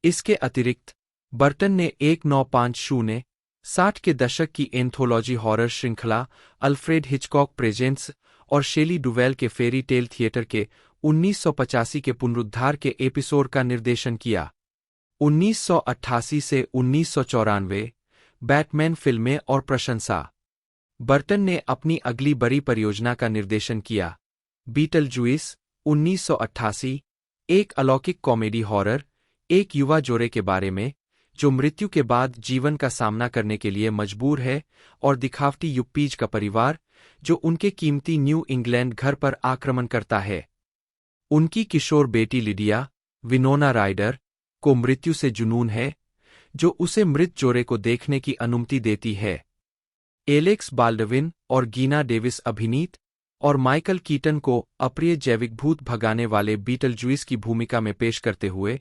इसके अतिरिक्त बर्टन ने 1950 60 के दशक की एंथोलॉजी हॉरर श्रृंखला अल्फ्रेड हिचकॉक प्रेजेंट्स और शेली डुवेल के फेरी टेल थिएटर के 1985 के पुनरुद्धार के एपिसोड का निर्देशन किया। 1988 से 1994 बैटमैन फिल्में और प्रशंसा। बर्टन ने अपनी अगली बड़ी परियोजना का निर्देशन किया, बीटलजूइस 1988, एक अलौकिक कॉमेडी हॉरर, एक युवा जोड़े के बारे में जो मृत्यु के बाद जीवन का सामना करने के लिए मजबूर है और दिखावटी युप्पीज का परिवार जो उनके कीमती न्यू इंग्लैंड घर पर आक्रमण करता है। उनकी किशोर बेटी लिडिया, विनोना राइडर, को मृत्यु से जुनून है, जो उसे मृत जोड़े को देखने की अनुमति देती है। एलेक्स बाल्डविन और गीना डेविस अभिनीत और माइकल कीटन को अप्रिय जैविक भूत भगाने वाले बीटलजूइस की भूमिका में पेश करते हुए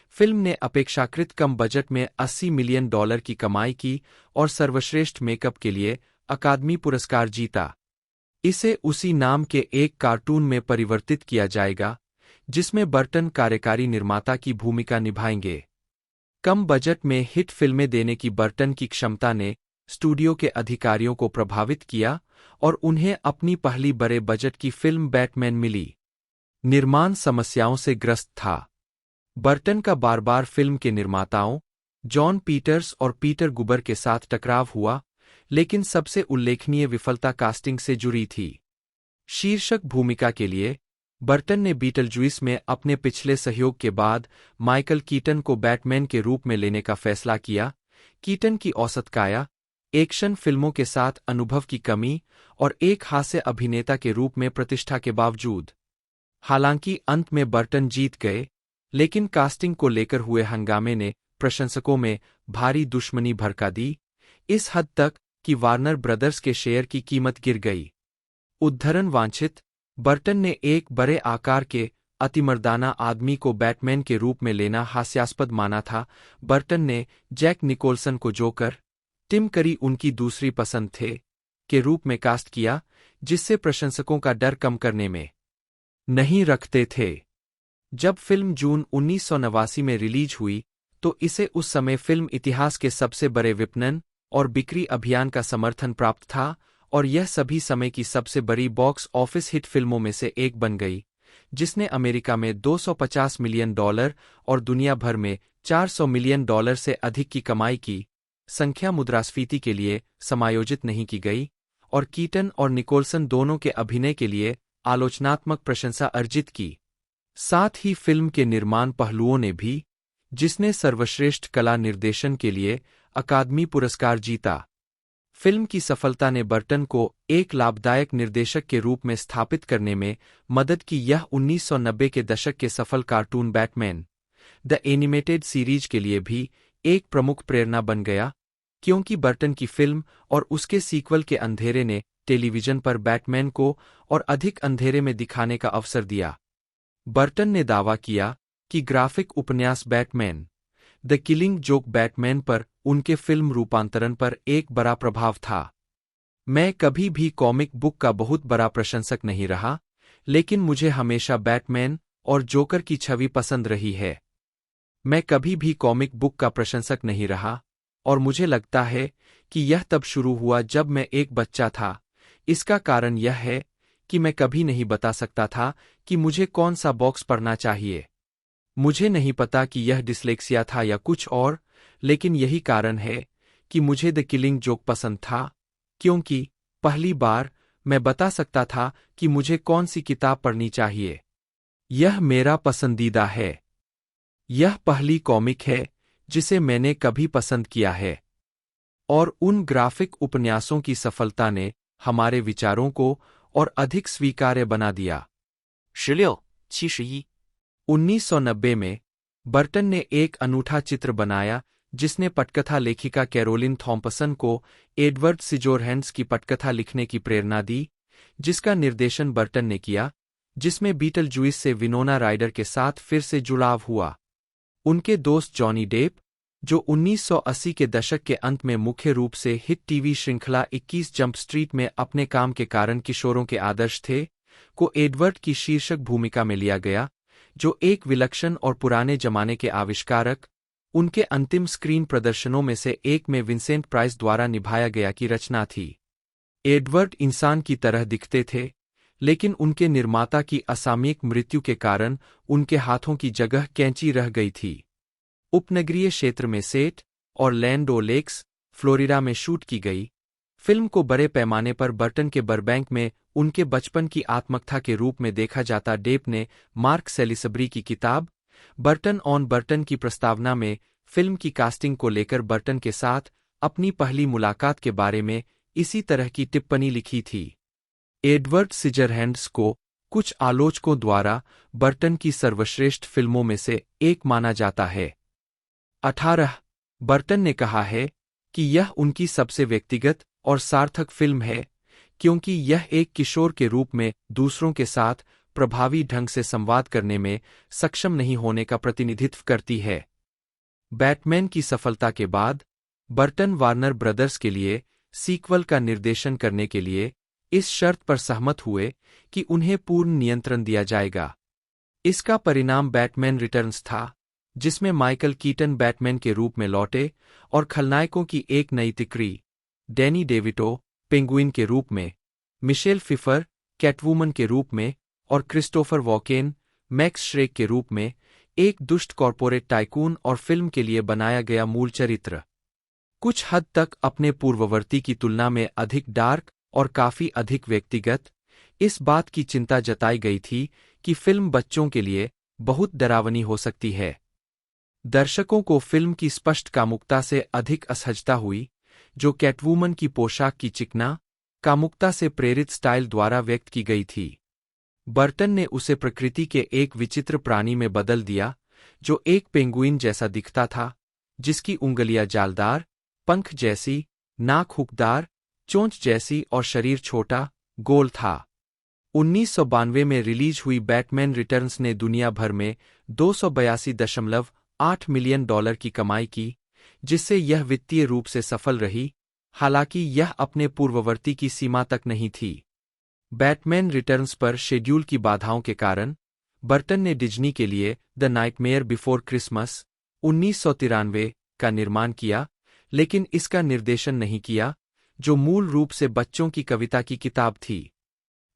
फिल्म ने अपेक्षाकृत कम बजट में $80 मिलियन की कमाई की और सर्वश्रेष्ठ मेकअप के लिए अकादमी पुरस्कार जीता। इसे उसी नाम के एक कार्टून में परिवर्तित किया जाएगा, जिसमें बर्टन कार्यकारी निर्माता की भूमिका निभाएंगे। कम बजट में हिट फिल्में देने की बर्टन की क्षमता ने स्टूडियो के अधिकारियों को प्रभावित किया और उन्हें अपनी पहली बड़े बजट की फिल्म बैटमैन मिली। निर्माण समस्याओं से ग्रस्त था। बर्टन का बार-बार फिल्म के निर्माताओं जॉन पीटर्स और पीटर गुबर के साथ टकराव हुआ, लेकिन सबसे उल्लेखनीय विफलता कास्टिंग से जुड़ी थी। शीर्षक भूमिका के लिए बर्टन ने बीटलजूइस में अपने पिछले सहयोग के बाद माइकल कीटन को बैटमैन के रूप में लेने का फैसला किया। कीटन की औसत काया, एक्शन फिल्मों के साथ अनुभव की कमी और एक हास्य अभिनेता के रूप में प्रतिष्ठा के बावजूद। हालांकि अंत में बर्टन जीत गए, लेकिन कास्टिंग को लेकर हुए हंगामे ने प्रशंसकों में भारी दुश्मनी भड़का दी, इस हद तक कि वार्नर ब्रदर्स के शेयर की कीमत गिर गई। उद्धरण वांछित, बर्टन ने एक बड़े आकार के अतिमर्दाना आदमी को बैटमैन के रूप में लेना हास्यास्पद माना था। बर्टन ने जैक निकोलसन को जोकर, टिम करी उनकी दूसरी पसंद थे, के रूप में कास्ट किया, जिससे प्रशंसकों का डर कम करने में नहीं रखते थे। जब फिल्म जून 1989 में रिलीज हुई, तो इसे उस समय फिल्म इतिहास के सबसे बड़े विपणन और बिक्री अभियान का समर्थन प्राप्त था और यह सभी समय की सबसे बड़ी बॉक्स ऑफिस हिट फिल्मों में से एक बन गई, जिसने अमेरिका में $250 मिलियन और दुनिया भर में $400 मिलियन से अधिक की कमाई की। संख्या मुद्रास्फीति के लिए समायोजित नहीं की गई और कीटन और निकोलसन दोनों के अभिनय के लिए आलोचनात्मक प्रशंसा अर्जित की। साथ ही फिल्म के निर्माण पहलुओं ने भी, जिसने सर्वश्रेष्ठ कला निर्देशन के लिए अकादमी पुरस्कार जीता। फिल्म की सफलता ने बर्टन को एक लाभदायक निर्देशक के रूप में स्थापित करने में मदद की। यह 1990 के दशक के सफल cartoon Batman the animated series के लिए भी एक प्रमुख प्रेरणा बन गया, क्योंकि बर्टन की फिल्म और उसके सीक्वल के अंधेरे ने टेलीविजन पर बैटमैन को और अधिक अंधेरे में दिखाने का अवसर दिया। बर्टन ने दावा किया कि ग्राफिक उपन्यास Batman the killing joke Batman पर उनके फिल्म रूपांतरण पर एक बड़ा प्रभाव था। मैं कभी भी कॉमिक बुक का बहुत बड़ा प्रशंसक नहीं रहा, लेकिन मुझे हमेशा बैटमैन और जोकर की छवि पसंद रही है। मैं कभी भी कॉमिक बुक का प्रशंसक नहीं रहा, और मुझे लगता है कि यह तब शुरू हुआ जब मैं एक बच्चा था। इसका कारण यह है कि मैं कभी नहीं बता सकता था कि मुझे कौन सा बॉक्स पढ़ना चाहिए। मुझे नहीं पता कि यह डिस्लेक्सिया था या कुछ और, लेकिन यही कारण है कि मुझे द किलिंग जोक पसंद था, क्योंकि पहली बार मैं बता सकता था कि मुझे कौन सी किताब पढ़नी चाहिए। यह मेरा पसंदीदा है। यह पहली कॉमिक है जिसे मैंने कभी पसंद किया है, और उन ग्राफिक उपन्यासों की सफलता ने हमारे विचारों को और अधिक स्वीकार्य बना दिया। 1671 1990 में बर्टन ने एक अनूठा चित्र बनाया जिसने पटकथा लेखिका कैरोलिन थॉम्पसन को एडवर्ड सिजोरहैंड्स की पटकथा लिखने की प्रेरणा दी, जिसका निर्देशन बर्टन ने किया, जिसमें बीटलजूइस से विनोना राइडर के साथ फिर से जुड़ाव हुआ। उनके दोस्त जॉनी डेप, जो 1980 के दशक के अंत में मुख्य रूप से हिट टीवी श्रृंखला 21 जंप स्ट्रीट में अपने काम के कारण किशोरों के आदर्श थे, को एडवर्ड की शीर्षक भूमिका में लिया गया, जो एक विलक्षण और पुराने जमाने के आविष्कारक, उनके अंतिम स्क्रीन प्रदर्शनों में से एक में विंसेंट प्राइस द्वारा निभाया गया की रचना थी। एडवर्ड इंसान की तरह दिखते थे, लेकिन उनके निर्माता की असामयिक मृत्यु के कारण उनके हाथों की जगह कैंची रह गई थी। उपनगरीय क्षेत्र में सेट और लैंड ओ लेक्स, फ्लोरिडा में शूट की गई। फिल्म को बड़े पैमाने पर बर्टन के बरबैंक में उनके बचपन की आत्मकथा के रूप में देखा जाता। डेप ने मार्क सेलिसब्री की किताब बर्टन ऑन बर्टन की प्रस्तावना में फिल्म की कास्टिंग को लेकर बर्टन के साथ अपनी पहली मुलाकात के बारे में इसी तरह की टिप्पणी लिखी थी। एडवर्ड सिजरहैंड्स को कुछ आलोचकों द्वारा बर्टन की सर्वश्रेष्ठ फिल्मों में से एक माना जाता है। 18 बर्टन ने कहा है कि यह उनकी सबसे व्यक्तिगत और सार्थक फिल्म है, क्योंकि यह एक किशोर के रूप में दूसरों के साथ प्रभावी ढंग से संवाद करने में सक्षम नहीं होने का प्रतिनिधित्व करती है। बैटमैन की सफलता के बाद बर्टन वार्नर ब्रदर्स के लिए सीक्वल का निर्देशन करने के लिए इस शर्त पर सहमत हुए कि उन्हें पूर्ण नियंत्रण दिया जाएगा। इसका परिणाम बैटमैन रिटर्न्स था, जिसमें माइकल कीटन बैटमैन के रूप में लौटे और खलनायकों की एक नई तिकड़ी, डैनी डेविटो पेंगुइन के रूप में, मिशेल फिफर कैटवुमन के रूप में और क्रिस्टोफर वॉकेन मैक्स श्रेक के रूप में एक दुष्ट कॉर्पोरेट टाइकून और फिल्म के लिए बनाया गया मूल चरित्र। कुछ हद तक अपने पूर्ववर्ती की तुलना में अधिक डार्क और काफी अधिक व्यक्तिगत, इस बात की चिंता जताई गई थी कि फिल्म बच्चों के लिए बहुत डरावनी हो सकती है। दर्शकों को फिल्म की स्पष्ट कामुकता से अधिक असहजता हुई, जो कैटवुमन की पोशाक की चिकना कामुकता से प्रेरित स्टाइल द्वारा व्यक्त की गई थी। बर्टन ने उसे प्रकृति के एक विचित्र प्राणी में बदल दिया, जो एक पेंगुइन जैसा दिखता था, जिसकी उंगलियां जालदार, पंख जैसी, नाक हुकदार, चोंच जैसी और शरीर छोटा, गोल था। 1992 में रिलीज हुई बैटमैन रिटर्न्स ने दुनिया भर में $282.8 मिलियन की कमाई की, जिससे यह वित्तीय रूप से सफल रही, हालांकि यह अपने पूर्ववर्ती की सीमा तक नहीं थी। बैटमैन रिटर्न्स पर शेड्यूल की बाधाओं के कारण बर्टन ने डिज्नी के लिए द नाइटमेयर बिफोर क्रिसमस 1993 का निर्माण किया, लेकिन इसका निर्देशन नहीं किया, जो मूल रूप से बच्चों की कविता की किताब थी।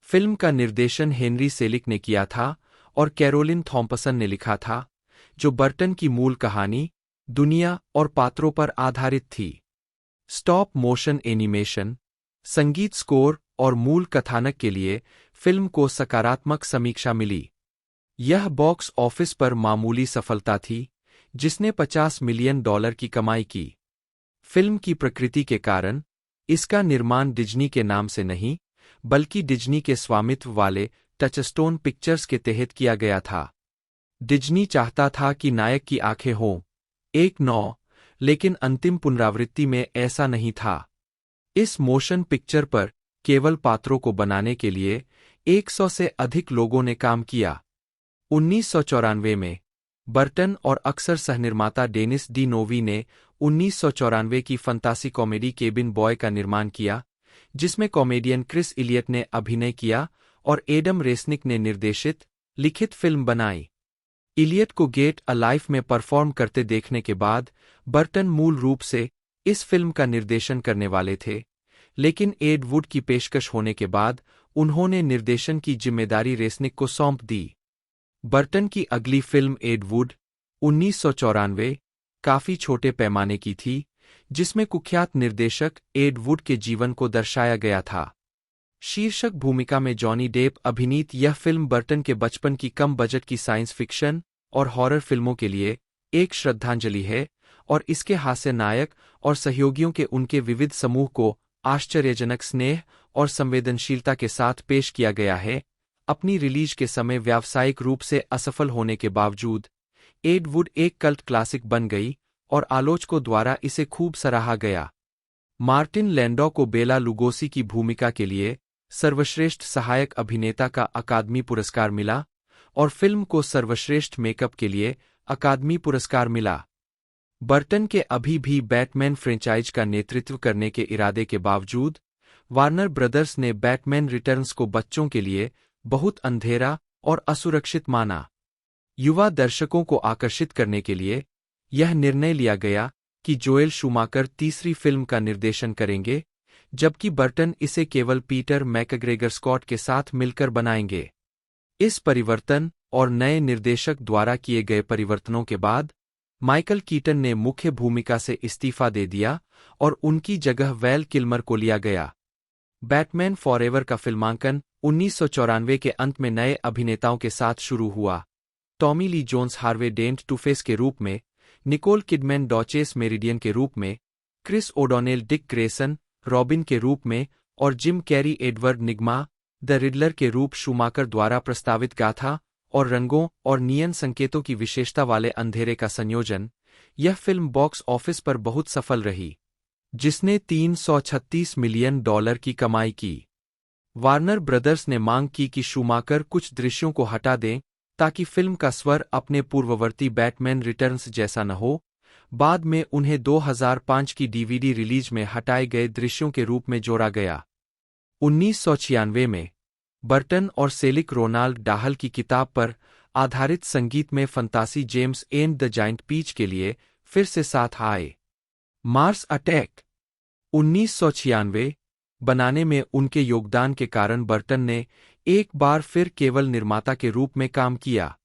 फिल्म का निर्देशन हेनरी सेलिक ने किया था और कैरोलिन थॉम्पसन ने लिखा था, जो बर्टन की मूल कहानी, दुनिया और पात्रों पर आधारित थी। स्टॉप मोशन एनिमेशन, संगीत स्कोर और मूल कथानक के लिए फिल्म को सकारात्मक समीक्षा मिली। यह बॉक्स ऑफिस पर मामूली सफलता थी, जिसने $50 मिलियन की कमाई की। फिल्म की प्रकृति के कारण इसका निर्माण डिज्नी के नाम से नहीं, बल्कि डिज्नी के स्वामित्व वाले टचस्टोन पिक्चर्स के तहत किया गया था। डिज्नी चाहता था कि नायक की आंखें हों 1-9, लेकिन अंतिम पुनरावृत्ति में ऐसा नहीं था। इस मोशन पिक्चर पर केवल पात्रों को बनाने के लिए 100 से अधिक लोगों ने काम किया। 1994 में बर्टन और अक्सर सहनिर्माता डेनिस डी नोवी ने 1994 की फंतासी कॉमेडी केबिन बॉय का निर्माण किया, जिसमें कॉमेडियन क्रिस इलियट ने अभिनय किया और एडम रेसनिक ने निर्देशित, लिखित फिल्म बनाई। इलियट को गेट अ लाइफ में परफॉर्म करते देखने के बाद बर्टन मूल रूप से इस फिल्म का निर्देशन करने वाले थे, लेकिन एड वुड की पेशकश होने के बाद उन्होंने निर्देशन की जिम्मेदारी रेसनिक को सौंप दी। बर्टन की अगली फिल्म एड वुड 1994 काफी छोटे पैमाने की थी, जिसमें कुख्यात निर्देशक एड वुड के जीवन को दर्शाया गया था। शीर्षक भूमिका में जॉनी डेप अभिनीत यह फिल्म बर्टन के बचपन की कम बजट की साइंस फिक्शन और हॉरर फिल्मों के लिए एक श्रद्धांजलि है और इसके हास्य नायक और सहयोगियों के उनके विविध समूह को आश्चर्यजनक स्नेह और संवेदनशीलता के साथ पेश किया गया है। अपनी रिलीज के समय व्यावसायिक रूप से असफल होने के बावजूद एड वुड एक कल्ट क्लासिक बन गई और आलोचकों द्वारा इसे खूब सराहा गया। मार्टिन लैंडौ को बेला लुगोसी की भूमिका के लिए सर्वश्रेष्ठ सहायक अभिनेता का अकादमी पुरस्कार मिला और फिल्म को सर्वश्रेष्ठ मेकअप के लिए अकादमी पुरस्कार मिला। बर्टन के अभी भी बैटमैन फ्रेंचाइज का नेतृत्व करने के इरादे के बावजूद वार्नर ब्रदर्स ने बैटमैन रिटर्न्स को बच्चों के लिए बहुत अंधेरा और असुरक्षित माना। युवा दर्शकों को आकर्षित करने के लिए यह निर्णय लिया गया कि जोएल शूमाकर तीसरी फिल्म का निर्देशन करेंगे, जबकि बर्टन इसे केवल पीटर मैकग्रेगर स्कॉट के साथ मिलकर बनाएंगे। इस परिवर्तन और नए निर्देशक द्वारा किए गए परिवर्तनों के बाद माइकल कीटन ने मुख्य भूमिका से इस्तीफा दे दिया और उनकी जगह वैल किल्मर को लिया गया। बैटमैन फॉरएवर का फिल्मांकन 1994 के अंत में नए अभिनेताओं के साथ शुरू हुआ। Tommy Lee Jones Harvey dent to-face के रूप में, निकोल किडमैन डॉचेस मेरिडियन के रूप में, Chris O'Donnell Dick Grayson Robin के रूप में और Jim Carrey Edward Nygma the Riddler के रूप शूमाकर द्वारा प्रस्तावित गाथा और रंगों और नियन संकेतों की विशेषता वाले अंधेरे का संयोजन। यह फिल्म बॉक्स ऑफिस पर बहुत सफल रही, जिसने $336 मिलियन की कमाई की। वार्नर ब्रदर्स ने मांग की कि शूमाकर कुछ दृश्यों को हटा दें ताकि फिल्म का स्वर अपने पूर्ववर्ती बैटमैन रिटर्न्स जैसा न हो। बाद में उन्हें 2005 की डीवीडी रिलीज में हटाए गए दृश्यों के रूप में जोड़ा गया। 1996 में बर्टन और सेलिक रोनाल्ड डाहल की किताब पर आधारित संगीत में फंतासी James and the Giant Peach के लिए फिर से साथ आए। मार्स अटैक 1996 बनाने में उनके योगदान के कारण बर्टन ने एक बार फिर केवल निर्माता के रूप में काम किया।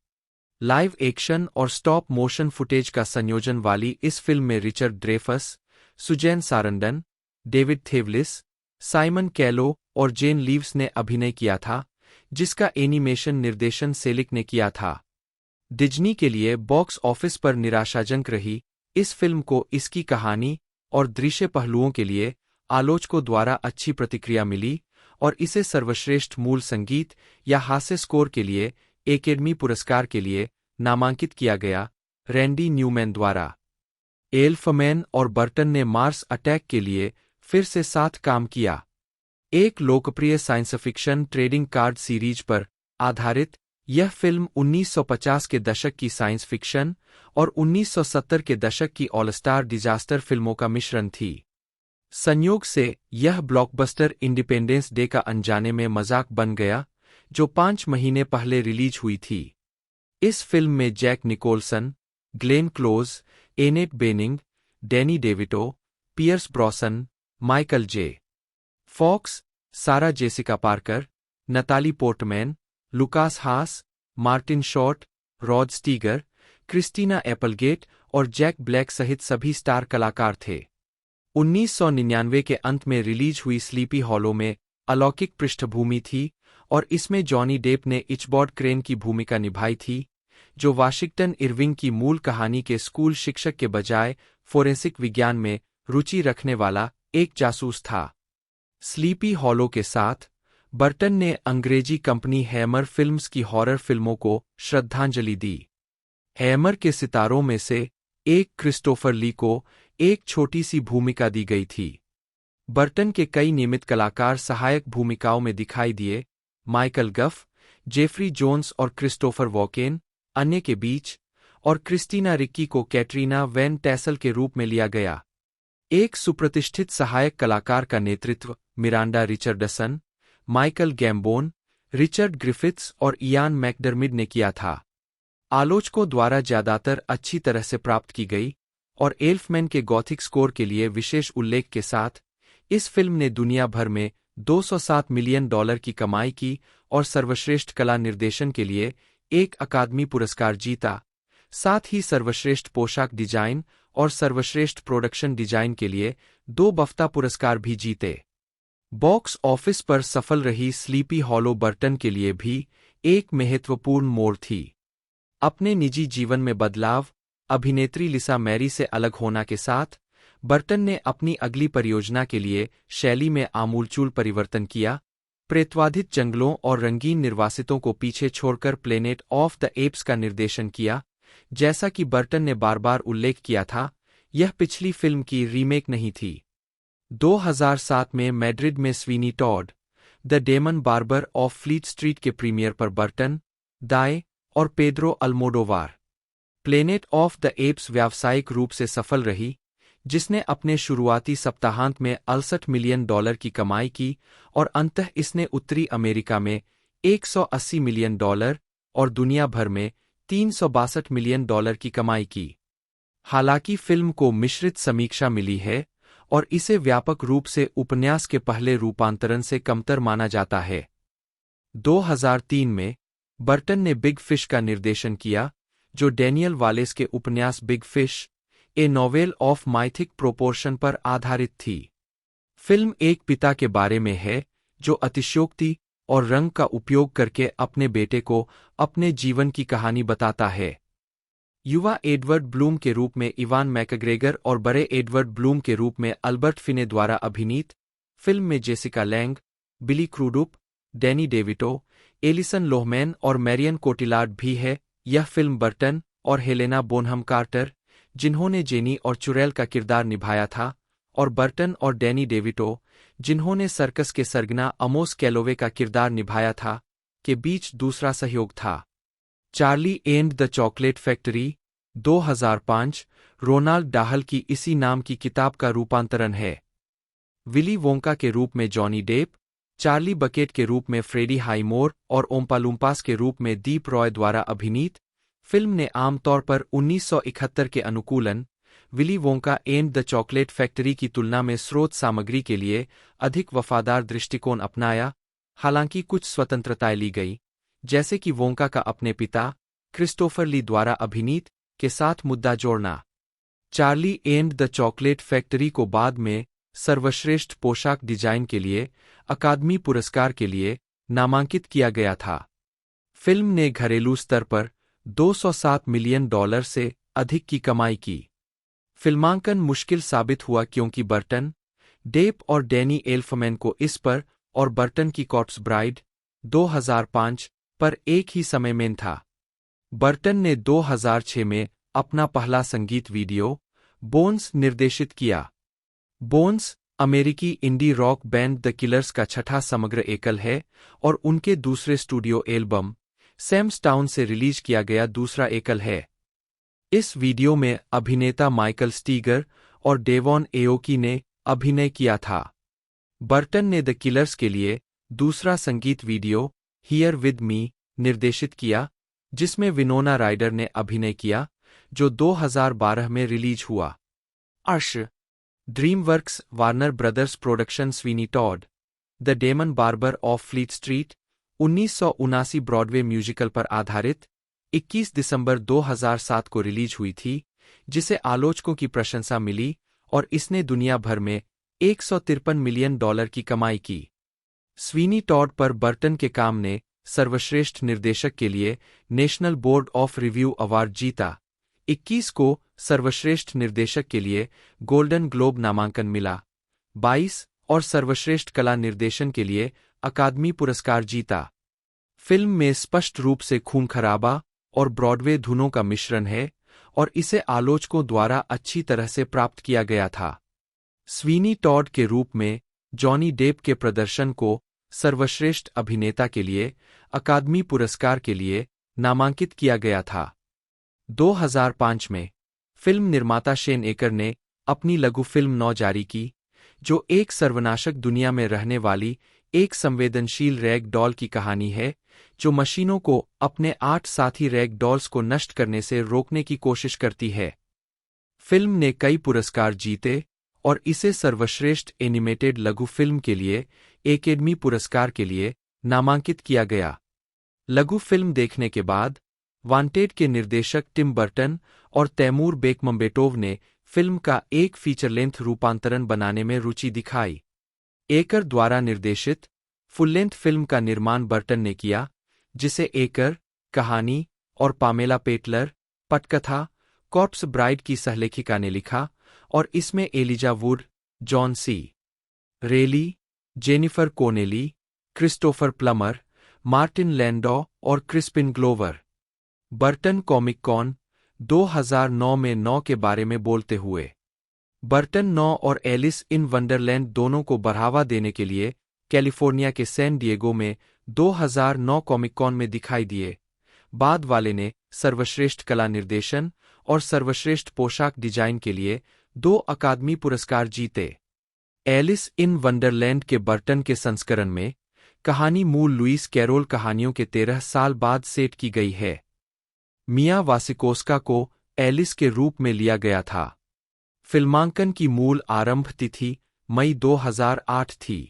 लाइव एक्शन और स्टॉप मोशन फुटेज का संयोजन वाली इस फिल्म में Richard Dreyfuss, Susan Sarandon, David Thewlis, Simon Callow और जेन लीव्स ने अभिनय किया था, जिसका एनिमेशन निर्देशन सेलिक ने किया था। डिज्नी के लिए बॉक्स ऑफिस पर निराशाजनक रही इस फिल्म को इसकी कहानी और दृश्य पहलुओं के लिए आलोचकों द्वारा अच्छी प्रतिक्रिया मिली और इसे सर्वश्रेष्ठ मूल संगीत या हास्य स्कोर के लिए एकेडमी पुरस्कार के लिए नामांकित किया गया, रैंडी न्यूमैन द्वारा। एल्फमैन और बर्टन ने मार्स अटैक के लिए फिर से साथ काम किया। एक लोकप्रिय science fiction trading card series पर आधारित यह फिल्म 1950 के दशक की साइंस फिक्शन और 1970 के दशक की ऑलस्टार डिजास्टर फिल्मों का मिश्रण थी। संयोग से यह ब्लॉकबस्टर इंडिपेंडेंस डे का अनजाने में मजाक बन गया, जो 5 महीने पहले रिलीज हुई थी। इस फिल्म में Jack Nicholson, Glenn Close, Annette Bening, Danny DeVito, Pierce Brosnan, Michael J. Fox, Sarah Jessica Parker, Natalie Portman, Lukas Haas, Martin Short, Rod Steiger, Christina Applegate और जैक ब्लैक सहित सभी स्टार कलाकार थे। 1999 के अंत में रिलीज हुई स्लीपी हॉलो में अलौकिक पृष्ठभूमि थी और इसमें जॉनी डेप ने इचबॉड क्रेन की भूमिका निभाई थी, जो वाशिंगटन इरविंग की मूल कहानी के स्कूल शिक्षक के बजाय फोरेंसिक विज्ञान में रुचि रखने वाला एक जासूस था। स्लीपी हॉलो के साथ बर्टन ने अंग्रेजी कंपनी हैमर फिल्म्स की हॉरर फिल्मों को श्रद्धांजलि दी। हैमर के सितारों में से एक क्रिस्टोफर ली को एक छोटी सी भूमिका दी गई थी। बर्टन के कई नियमित कलाकार सहायक भूमिकाओं में दिखाई दिए, माइकल गफ, जेफरी जोन्स और क्रिस्टोफर वॉकेन, अन्य के बीच, और क्रिस्टीना रिक्की को कैटरीना वैन टैसल के रूप में लिया गया। एक सुप्रतिष्ठित सहायक कलाकार का नेतृत्व Miranda Richardson, Michael Gambon, Richard Griffiths और इयान मैकडर्मिड ने किया था। आलोचकों द्वारा ज्यादातर अच्छी तरह से प्राप्त की गई, और एल्फमैन के गॉथिक स्कोर के लिए विशेष उल्लेख के साथ इस फिल्म ने दुनिया भर में $207 मिलियन की कमाई की और सर्वश्रेष्ठ कला निर्देशन के लिए एक अकादमी पुरस्कार जीता, साथ ही सर्वश्रेष्ठ पोशाक डिजाइन और सर्वश्रेष्ठ प्रोडक्शन डिजाइन के लिए 2 बफ्ता पुरस्कार भी जीते। बॉक्स ऑफिस पर सफल रही स्लीपी हॉलो बर्टन के लिए भी एक महत्वपूर्ण मोड़ थी। अपने निजी जीवन में बदलाव, अभिनेत्री लिसा मैरी से अलग होना के साथ, बर्टन ने अपनी अगली परियोजना के लिए शैली में आमूलचूल परिवर्तन किया, प्रेतवाधित जंगलों और रंगीन निर्वासितों को पीछे छोड़कर प्लेनेट ऑफ द एप्स का निर्देशन किया। जैसा कि बर्टन ने बार बार उल्लेख किया था, यह पिछली फिल्म की रीमेक नहीं थी। 2007 में मैड्रिड में Sweeney Todd, the Demon Barber of Fleet Street के प्रीमियर पर बर्टन, दाए और Pedro Almodovar. Planet of the Apes व्यावसायिक रूप से सफल रही, जिसने अपने शुरुआती सप्ताहांत में $68 मिलियन की कमाई की और अंततः इसने उत्तरी अमेरिका में $180 मिलियन और दुनिया भर में $362 मिलियन की कमाई की। हालांकि फिल्म को मिश्रित समीक्षा मिली है और इसे व्यापक रूप से उपन्यास के पहले रूपांतरण से कमतर माना जाता है। 2003 में बर्टन ने बिग फिश का निर्देशन किया, जो डैनियल वालेस के उपन्यास Big Fish, a Novel of Mythic Proportion पर आधारित थी। फिल्म एक पिता के बारे में है जो अतिशयोक्ति और रंग का उपयोग करके अपने बेटे को अपने जीवन की कहानी बताता है। युवा एडवर्ड ब्लूम के रूप में इवान मैकग्रेगर और बड़े एडवर्ड ब्लूम के रूप में अल्बर्ट फिने द्वारा अभिनीत फिल्म में जेसिका लैंग, बिली क्रूडुप, डैनी डेविटो, एलिसन लोहमैन और मैरियन कोटिलार्ड भी है। यह फिल्म बर्टन और हेलेना बोनहम कार्टर, जिन्होंने जेनी और चुरैल का किरदार निभाया था, और बर्टन और डैनी डेविटो, जिन्होंने सर्कस के सरगना अमोस कैलोवे का किरदार निभाया था, के बीच दूसरा सहयोग था। Charlie and the Chocolate Factory 2005 Roald Dahl की इसी नाम की किताब का रूपांतरण है। विली वोंका के रूप में जॉनी डेप, चार्ली बकेट के रूप में फ्रेडी हाईमोर और ओम्पालूम्पास के रूप में दीप रॉय द्वारा अभिनीत फिल्म ने आमतौर पर 1971 के अनुकूलन Willy Wonka and the Chocolate factory की तुलना में स्रोत सामग्री के लिए अधिक वफादार दृष्टिकोण अपनाया। हालांकि कुछ स्वतंत्रताएं ली गई, जैसे कि वोंका का अपने पिता क्रिस्टोफर ली द्वारा अभिनीत के साथ मुद्दा जोड़ना। Charlie and the Chocolate factory को बाद में सर्वश्रेष्ठ पोशाक डिजाइन के लिए अकादमी पुरस्कार के लिए नामांकित किया गया था। फिल्म ने घरेलू स्तर पर $207 मिलियन से अधिक की कमाई की। फिल्मांकन मुश्किल साबित हुआ क्योंकि बर्टन, डेप और डैनी एल्फमैन को इस पर और बर्टन की कॉर्प्स ब्राइड 2005 पर एक ही समय में था। बर्टन ने 2006 में अपना पहला संगीत वीडियो बोन्स निर्देशित किया। बोन्स अमेरिकी indie rock band the killers का छठा समग्र एकल है और उनके दूसरे स्टूडियो एल्बम सैम्स टाउन से रिलीज किया गया दूसरा एकल है। इस वीडियो में अभिनेता माइकल स्टीगर और डेवॉन एओकी ने अभिनय किया था। बर्टन ने द किलर्स के लिए दूसरा संगीत वीडियो हियर विद मी निर्देशित किया, जिसमें विनोना राइडर ने अभिनय किया, जो 2012 में रिलीज हुआ। अर्श DreamWorks Warner brothers production Sweeney Todd, the Demon Barber of Fleet street 1979 Broadway musical पर आधारित 21 दिसंबर 2007 को रिलीज हुई थी, जिसे आलोचकों की प्रशंसा मिली और इसने दुनिया भर में $153 मिलियन की कमाई की। स्वीनी टॉड पर बर्टन के काम ने सर्वश्रेष्ठ निर्देशक के लिए national board of review award जीता। 21 को सर्वश्रेष्ठ निर्देशक के लिए गोल्डन ग्लोब नामांकन मिला। 22 और सर्वश्रेष्ठ कला निर्देशन के लिए अकादमी पुरस्कार जीता। फिल्म में स्पष्ट रूप से खून खराबा और ब्रॉडवे धुनों का मिश्रण है और इसे आलोचकों द्वारा अच्छी तरह से प्राप्त किया गया था। स्वीनी टॉड के रूप में जॉनी डेप के प्रदर्शन को सर्वश्रेष्ठ अभिनेता के लिए अकादमी पुरस्कार के लिए नामांकित किया गया था। 2005 में फिल्म निर्माता शेन एकर ने अपनी लघु फिल्म 9 जारी की, जो एक सर्वनाशक दुनिया में रहने वाली एक संवेदनशील रैग डॉल की कहानी है, जो मशीनों को अपने 8 साथी रैग डॉल्स को नष्ट करने से रोकने की कोशिश करती है। फिल्म ने कई पुरस्कार जीते और इसे सर्वश्रेष्ठ एनिमेटेड लघु फिल्म के लिए एकेडमी पुरस्कार के लिए नामांकित किया गया। लघु फिल्म देखने के बाद वांटेड के निर्देशक टिम बर्टन और तैमूर बेकमम्बेटोव ने फिल्म का एक फीचर लेंथ रूपांतरण बनाने में रुचि दिखाई। एकर द्वारा निर्देशित फुल लेंथ फिल्म का निर्माण बर्टन ने किया, जिसे एकर, कहानी और पामेला पेटलर, पटकथा, कॉर्प्स ब्राइड की सहलेखिका ने लिखा और इसमें Elijah Wood, John C. Reilly, Jennifer Connelly, Christopher Plummer, Martin Landau और Crispin Glover. Burton Comic Con 2009 में 9 के बारे में बोलते हुए, बर्टन 9 और एलिस इन वंडरलैंड दोनों को बढ़ावा देने के लिए कैलिफोर्निया के सैन डिएगो में 2009 कॉमिक कॉन में दिखाई दिए। बाद वाले ने सर्वश्रेष्ठ कला निर्देशन और सर्वश्रेष्ठ पोशाक डिजाइन के लिए 2 अकादमी पुरस्कार जीते। एलिस इन वंडरलैंड के बर्टन के संस्करण में कहानी मूल लुईस कैरोल कहानियों के 13 साल बाद सेट की गई है। मिया वासिकोस्का को एलिस के रूप में लिया गया था। फिल्मांकन की मूल आरंभ तिथि मई 2008 थी।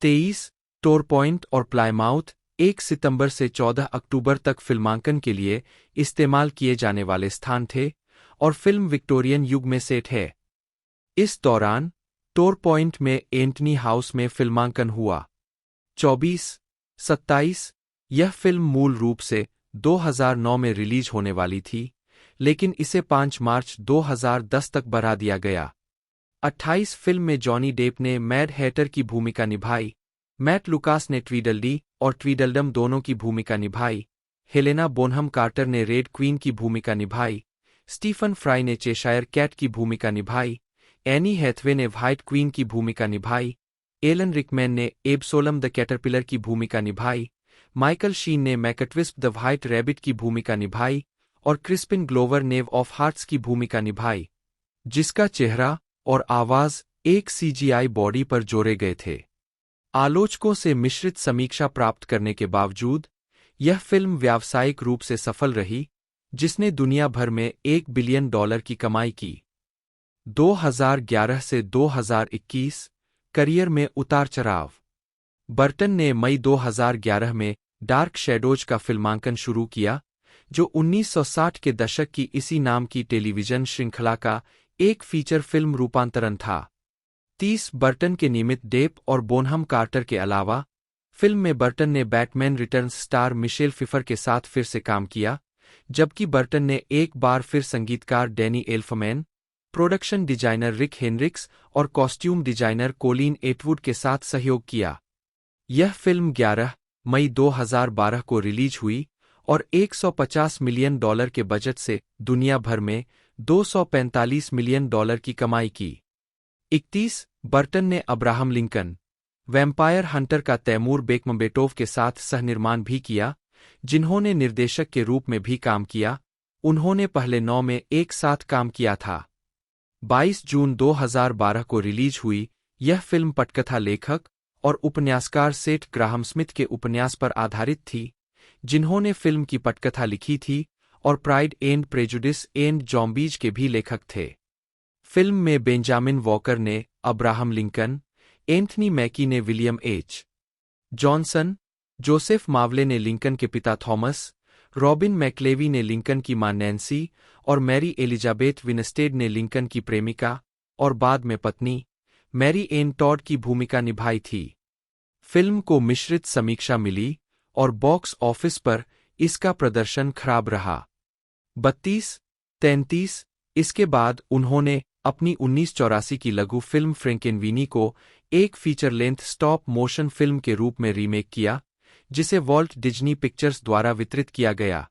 23 टोरपॉइंट और प्लायमाउथ 1 सितंबर से 14 अक्टूबर तक फिल्मांकन के लिए इस्तेमाल किए जाने वाले स्थान थे और फिल्म विक्टोरियन युग में सेट है। इस दौरान टोरपॉइंट में एंटनी हाउस में फिल्मांकन हुआ। 24-27 यह फिल्म मूल रूप से 2009 में रिलीज होने वाली थी, लेकिन इसे 5 मार्च 2010 तक बढ़ा दिया गया। 28 फिल्म में जॉनी डेप ने मैड हैटर की भूमिका निभाई, मैट लुकास ने ट्वीडल्डी और ट्वीडल्डम दोनों की भूमिका निभाई, हेलेना बोनहम कार्टर ने रेड क्वीन की भूमिका निभाई, स्टीफन फ्राई ने चेशायर कैट की भूमिका निभाई, एनी हैथवे ने व्हाइट क्वीन की भूमिका निभाई, एलन रिकमैन ने एब्सोलम द कैटरपिलर की भूमिका निभाई, माइकल शीन ने मैकट्विस्प द व्हाइट रैबिट की भूमिका निभाई और Crispin Glover naive of hearts की भूमिका निभाई, जिसका चेहरा और आवाज एक सीजीआई बॉडी पर जोड़े गए थे। आलोचकों से मिश्रित समीक्षा प्राप्त करने के बावजूद यह फिल्म व्यावसायिक रूप से सफल रही, जिसने दुनिया भर में $1 बिलियन की कमाई की। 2011 से 2021 करियर में उतार चढ़ाव। बर्टन ने मई 2011 में डार्क शैडोज का फिल्मांकन शुरू किया, जो 1960 के दशक की इसी नाम की टेलीविजन श्रृंखला का एक फीचर फिल्म रूपांतरण था। 30 बर्टन के नियमित डेप और बोनहम कार्टर के अलावा फिल्म में बर्टन ने बैटमैन रिटर्न्स स्टार मिशेल फिफर के साथ फिर से काम किया, जबकि बर्टन ने एक बार फिर संगीतकार डैनी एल्फमैन, प्रोडक्शन डिजाइनर रिक हेनरिक्स और कॉस्ट्यूम डिजाइनर कोलिन एटवुड के साथ सहयोग किया। यह फिल्म 11 मई 2012 को रिलीज हुई और $150 मिलियन के बजट से दुनिया भर में $245 मिलियन की कमाई की। 31 बर्टन ने अब्राहम लिंकन, वैम्पायर हंटर का तैमूर बेकमम्बेटोव के साथ सहनिर्माण भी किया, जिन्होंने निर्देशक के रूप में भी काम किया। उन्होंने पहले 9 में एक साथ काम किया था। 22 जून 2012 को रिलीज हुई यह फिल्म पटकथा लेखक और उपन्यासकार सेठ ग्राहम स्मिथ के उपन्यास पर आधारित थी, जिन्होंने फिल्म की पटकथा लिखी थी और pride and prejudice and zombies के भी लेखक थे। फिल्म में बेंजामिन वॉकर ने अब्राहम लिंकन, एंथनी मैकी ने विलियम एच. जॉनसन, जोसेफ मावले ने लिंकन के पिता थॉमस, रॉबिन मैक्लेवी ने लिंकन की मां नैन्सी और मैरी एलिजाबेथ विनस्टेड ने लिंकन की प्रेमिका और बाद में पत्नी मैरी एन टॉड की भूमिका निभाई थी। फिल्म को मिश्रित समीक्षा मिली और बॉक्स ऑफिस पर इसका प्रदर्शन खराब रहा। 32-33 इसके बाद उन्होंने अपनी 1984 की लघु फिल्म फ्रैंकेनवीनी को एक feature length stop motion film के रूप में रीमेक किया, जिसे वॉल्ट डिज्नी पिक्चर्स द्वारा वितरित किया गया।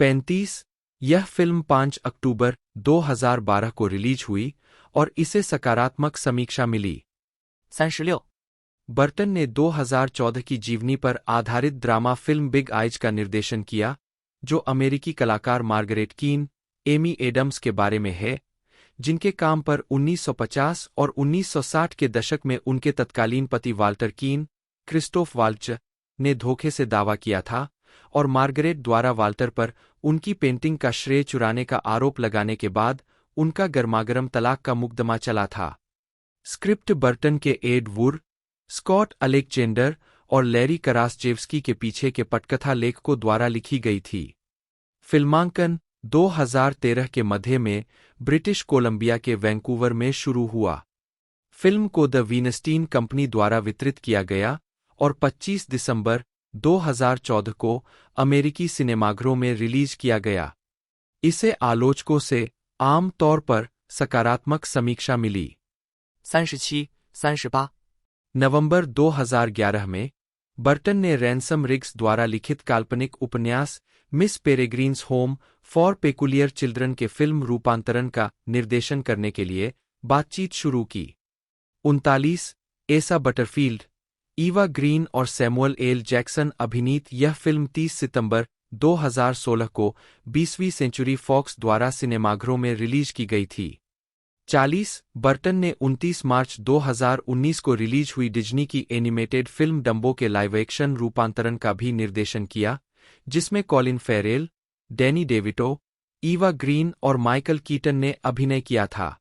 35 यह फिल्म 5 अक्टूबर 2012 को रिलीज हुई और इसे सकारात्मक समीक्षा मिली। 36、बर्टन ने 2014 की जीवनी पर आधारित ड्रामा फिल्म बिग आइज का निर्देशन किया, जो अमेरिकी कलाकार मार्गरेट कीन, एमी एडम्स के बारे में है, जिनके काम पर 1950 और 1960 के दशक में उनके तत्कालीन पति वाल्टर कीन, क्रिस्टोफ वाल्च, ने धोखे से दावा किया था और मार्गरेट द्वारा वाल्टर पर उनकी पेंटिंग का श्रेय चुराने का आरोप लगाने के बाद उनका गर्मागरम तलाक का मुकदमा चला था। स्क्रिप्ट बर्टन के एड वुर, स्कॉट अलेक्जेंडर और लैरी करासजेव्स्की के पीछे के पटकथा लेखकों द्वारा लिखी गई थी। फिल्मांकन 2013 के मध्य में ब्रिटिश कोलंबिया के वैंकूवर में शुरू हुआ। फिल्म को द वीनस्टीन कंपनी द्वारा वितरित किया गया और 25 दिसंबर 2014 को अमेरिकी सिनेमाघरों में रिलीज किया गया। इसे आलोचकों से आम तौर पर सकारात्मक समीक्षा मिली। 37、38、नवंबर 2011 में बर्टन ने रैनसम रिग्स द्वारा लिखित काल्पनिक उपन्यास miss Peregrine's Home for Peculiar Children के फिल्म रूपांतरण का निर्देशन करने के लिए बातचीत शुरू की। 39 एसा बटरफील्ड, ईवा ग्रीन और सैमुअल एल जैक्सन अभिनीत यह फिल्म 30 सितंबर 2016 को 20वीं सेंचुरी फॉक्स द्वारा सिनेमाघरों में रिलीज की गई थी। 40 बर्टन ने 29 मार्च 2019 को रिलीज हुई डिज्नी की एनिमेटेड फिल्म डम्बो के लाइव एक्शन रूपांतरण का भी निर्देशन किया, जिसमें Colin Farrell, Danny DeVito, Eva Green और माइकल कीटन ने अभिनय किया था।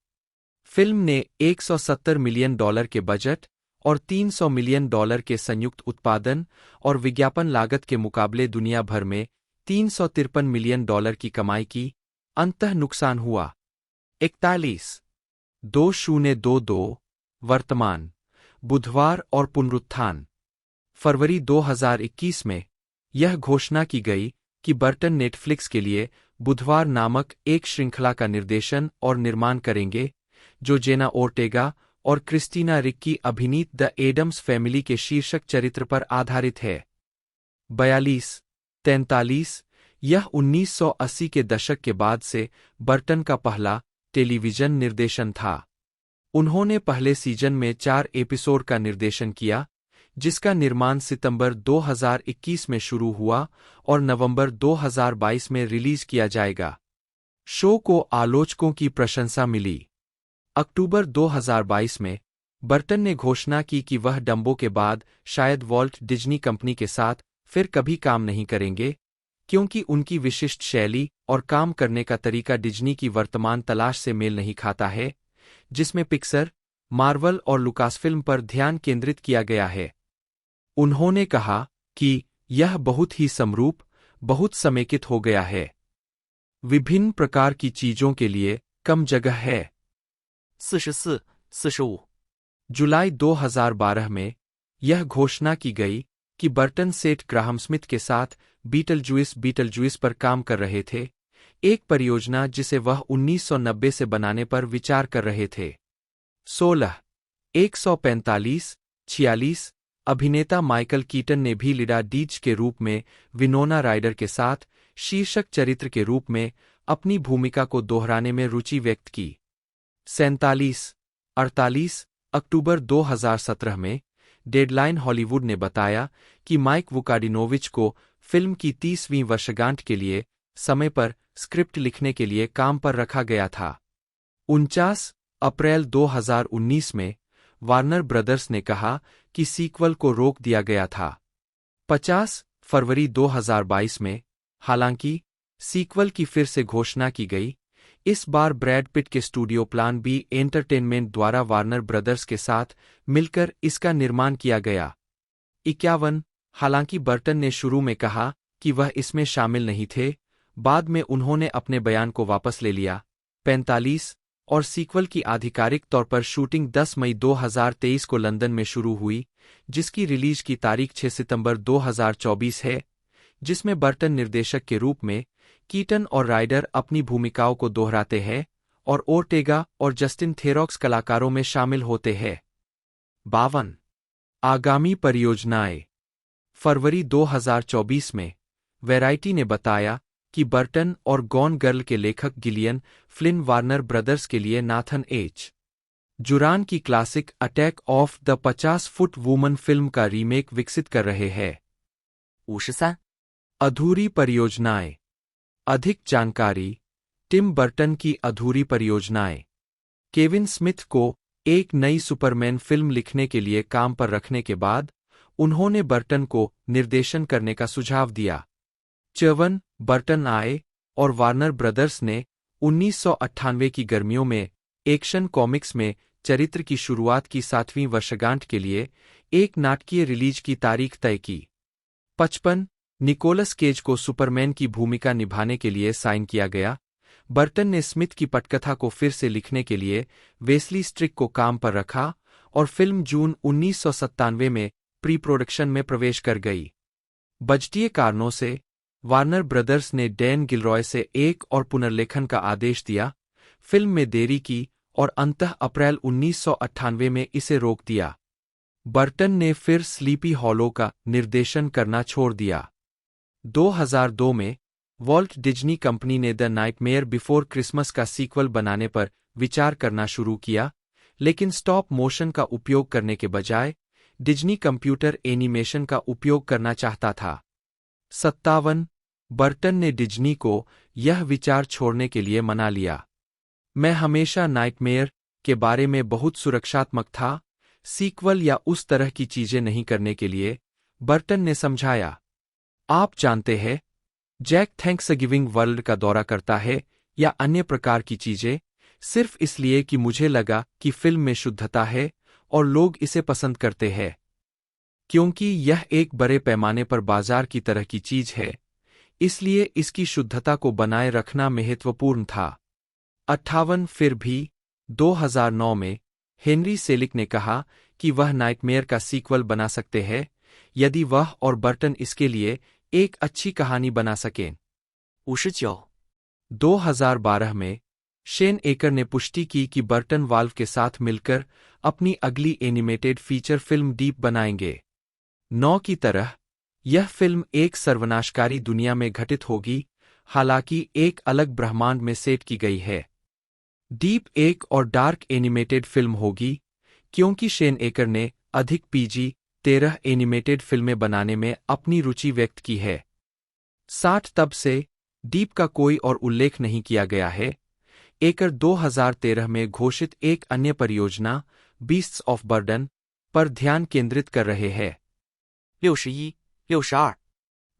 फिल्म ने $170 मिलियन के बजट और $300 मिलियन के संयुक्त उत्पादन और विज्ञापन लागत के मुकाबले दुनिया भर में $353 मिलियन की कमाई की, अंततः नुकसान हुआ। 41 2022 वर्तमान, बुधवार और पुनरुत्थान। फरवरी 2021 में यह घोषणा की गई कि बर्टन नेटफ्लिक्स के लिए बुधवार नामक एक श्रृंखला का निर्देशन और निर्माण करेंगे, जो जेना ओर्टेगा और क्रिस्टीना रिक्की अभिनीत द एडम्स फैमिली के शीर्षक चरित्र पर आधारित है। 42 43 यह 1980 के दशक के बाद से बर्टन का पहला टेलीविजन निर्देशन था। उन्होंने पहले सीजन में 4 एपिसोड का निर्देशन किया, जिसका निर्माण सितंबर 2021 में शुरू हुआ और नवंबर 2022 में रिलीज किया जाएगा। शो को आलोचकों की प्रशंसा मिली। अक्टूबर 2022 में बर्टन ने घोषणा की कि वह डम्बो के बाद शायद वॉल्ट डिज्नी कंपनी के साथ फिर कभी काम नहीं करेंगे, क्योंकि उनकी विशिष्ट शैली और काम करने का तरीका डिज्नी की वर्तमान तलाश से मेल नहीं खाता है, जिसमें पिक्सर, मार्वल और लुकासफिल्म पर ध्यान केंद्रित किया गया है। उन्होंने कहा कि यह बहुत ही समरूप, बहुत समेकित हो गया है। विभिन्न प्रकार की चीजों के लिए कम जगह है। 44、45、जुलाई 2012 में यह घोषणा की गई कि बर्टन सेठ ग्राहम स्मिथ के साथ बीटलजुइस पर काम कर रहे थे, एक परियोजना जिसे वह 1990 से बनाने पर विचार कर रहे थे। 16 145 46 अभिनेता माइकल कीटन ने भी लिडा डीज के रूप में विनोना राइडर के साथ शीर्षक चरित्र के रूप में अपनी भूमिका को दोहराने में रुचि व्यक्त की। 47 48 अक्टूबर 2017 में डेडलाइन हॉलीवुड ने बताया कि माइक वुकाडिनोविच को फिल्म की 30वीं वर्षगांठ के लिए समय पर स्क्रिप्ट लिखने के लिए काम पर रखा गया था। 49 अप्रैल 2019 में वार्नर ब्रदर्स ने कहा कि सीक्वल को रोक दिया गया था। 50 फरवरी 2022 में, हालांकि, सीक्वल की फिर से घोषणा की गई, इस बार ब्रैड पिट के स्टूडियो प्लान बी एंटरटेनमेंट द्वारा वार्नर ब्रदर्स के साथ मिलकर इसका निर्माण किया गया। 51 हालांकि बर्टन ने शुरू में कहा कि वह इसमें शामिल नहीं थे, बाद में उन्होंने अपने बयान को वापस ले लिया। 45 और सीक्वल की आधिकारिक तौर पर शूटिंग 10 मई 2023 को लंदन में शुरू हुई, जिसकी रिलीज की तारीख 6 सितंबर 2024 है, जिसमें बर्टन निर्देशक के रूप में कीटन और राइडर अपनी भूमिकाओं को दोहराते हैं और ओर्टेगा और जस्टिन थेरॉक्स कलाकारों में शामिल होते हैं। 52 आगामी परियोजनाएं। फरवरी 2024 में वैराइटी ने बताया कि बर्टन और गॉन गर्ल के लेखक गिलियन फ्लिन वार्नर ब्रदर्स के लिए नाथन एच. जुरान की classic attack of the 50 foot woman film का रीमेक विकसित कर रहे हैं। 53 अधूरी परियोजनाएं। अधिक जानकारी। टिम बर्टन की अधूरी परियोजनाएं। केविन स्मिथ को एक नई सुपरमैन फिल्म लिखने के लिए काम पर रखने के बाद उन्होंने बर्टन को निर्देशन करने का सुझाव दिया। चवन बर्टन आए और वार्नर ब्रदर्स ने 1998 की गर्मियों में एक्शन कॉमिक्स में चरित्र की शुरुआत की 7वीं वर्षगांठ के लिए एक नाटकीय रिलीज की तारीख तय की। 55 निकोलस केज को सुपरमैन की भूमिका निभाने के लिए साइन किया गया। बर्टन ने स्मिथ की पटकथा को फिर से लिखने के लिए वेस्ली स्ट्रिक को काम पर रखा और फिल्म जून 1997 में प्री प्रोडक्शन में प्रवेश कर गई। बजटीय कारणों से वार्नर ब्रदर्स ने डैन गिलरॉय से एक और पुनर्लेखन का आदेश दिया, फिल्म में देरी की और अंततः अप्रैल 1998 में इसे रोक दिया। बर्टन ने फिर स्लीपी हॉलो का निर्देशन करना छोड़ दिया। 2002 में वॉल्ट डिज्नी कंपनी ने द नाइटमेयर बिफोर क्रिसमस का सीक्वल बनाने पर विचार करना शुरू किया, लेकिन स्टॉप मोशन का उपयोग करने के बजाय डिज्नी कंप्यूटर एनिमेशन का उपयोग करना चाहता था। 57 बर्टन ने डिज्नी को यह विचार छोड़ने के लिए मना लिया। मैं हमेशा नाइटमेयर के बारे में बहुत सुरक्षात्मक था, सीक्वल या उस तरह की चीजें नहीं करने के लिए, बर्टन ने समझाया। आप जानते हैं, जैक थैंक्सगिविंग वर्ल्ड का दौरा करता है या अन्य प्रकार की चीजें, सिर्फ इसलिए कि मुझे लगा कि फिल्म में शुद्धता है और लोग इसे पसंद करते हैं। क्योंकि यह एक बड़े पैमाने पर बाजार की तरह की चीज है, इसलिए इसकी शुद्धता को बनाए रखना महत्वपूर्ण था। 58 फिर भी 2009 में हेनरी सेलिक ने कहा कि वह नाइटमेयर का सीक्वल बना सकते हैं यदि वह और बर्टन इसके लिए एक अच्छी कहानी बना सकें। 59 2012 में शेन एकर ने पुष्टि की कि बर्टन वाल्व के साथ मिलकर अपनी अगली एनिमेटेड फीचर फिल्म डीप बनाएंगे। 9 की तरह यह फिल्म एक सर्वनाशकारी दुनिया में घटित होगी, हालांकि एक अलग ब्रह्मांड में सेट की गई है। डीप एक और डार्क एनिमेटेड फिल्म होगी, क्योंकि शेन एकर ने अधिक PG-13 एनिमेटेड फिल्में बनाने में अपनी रुचि व्यक्त की है। 60 तब से डीप का कोई और उल्लेख नहीं किया गया है। एकर 2013 में घोषित एक अन्य परियोजना बीस्ट्स ऑफ बर्डन पर ध्यान केंद्रित कर रहे हैं। 61 62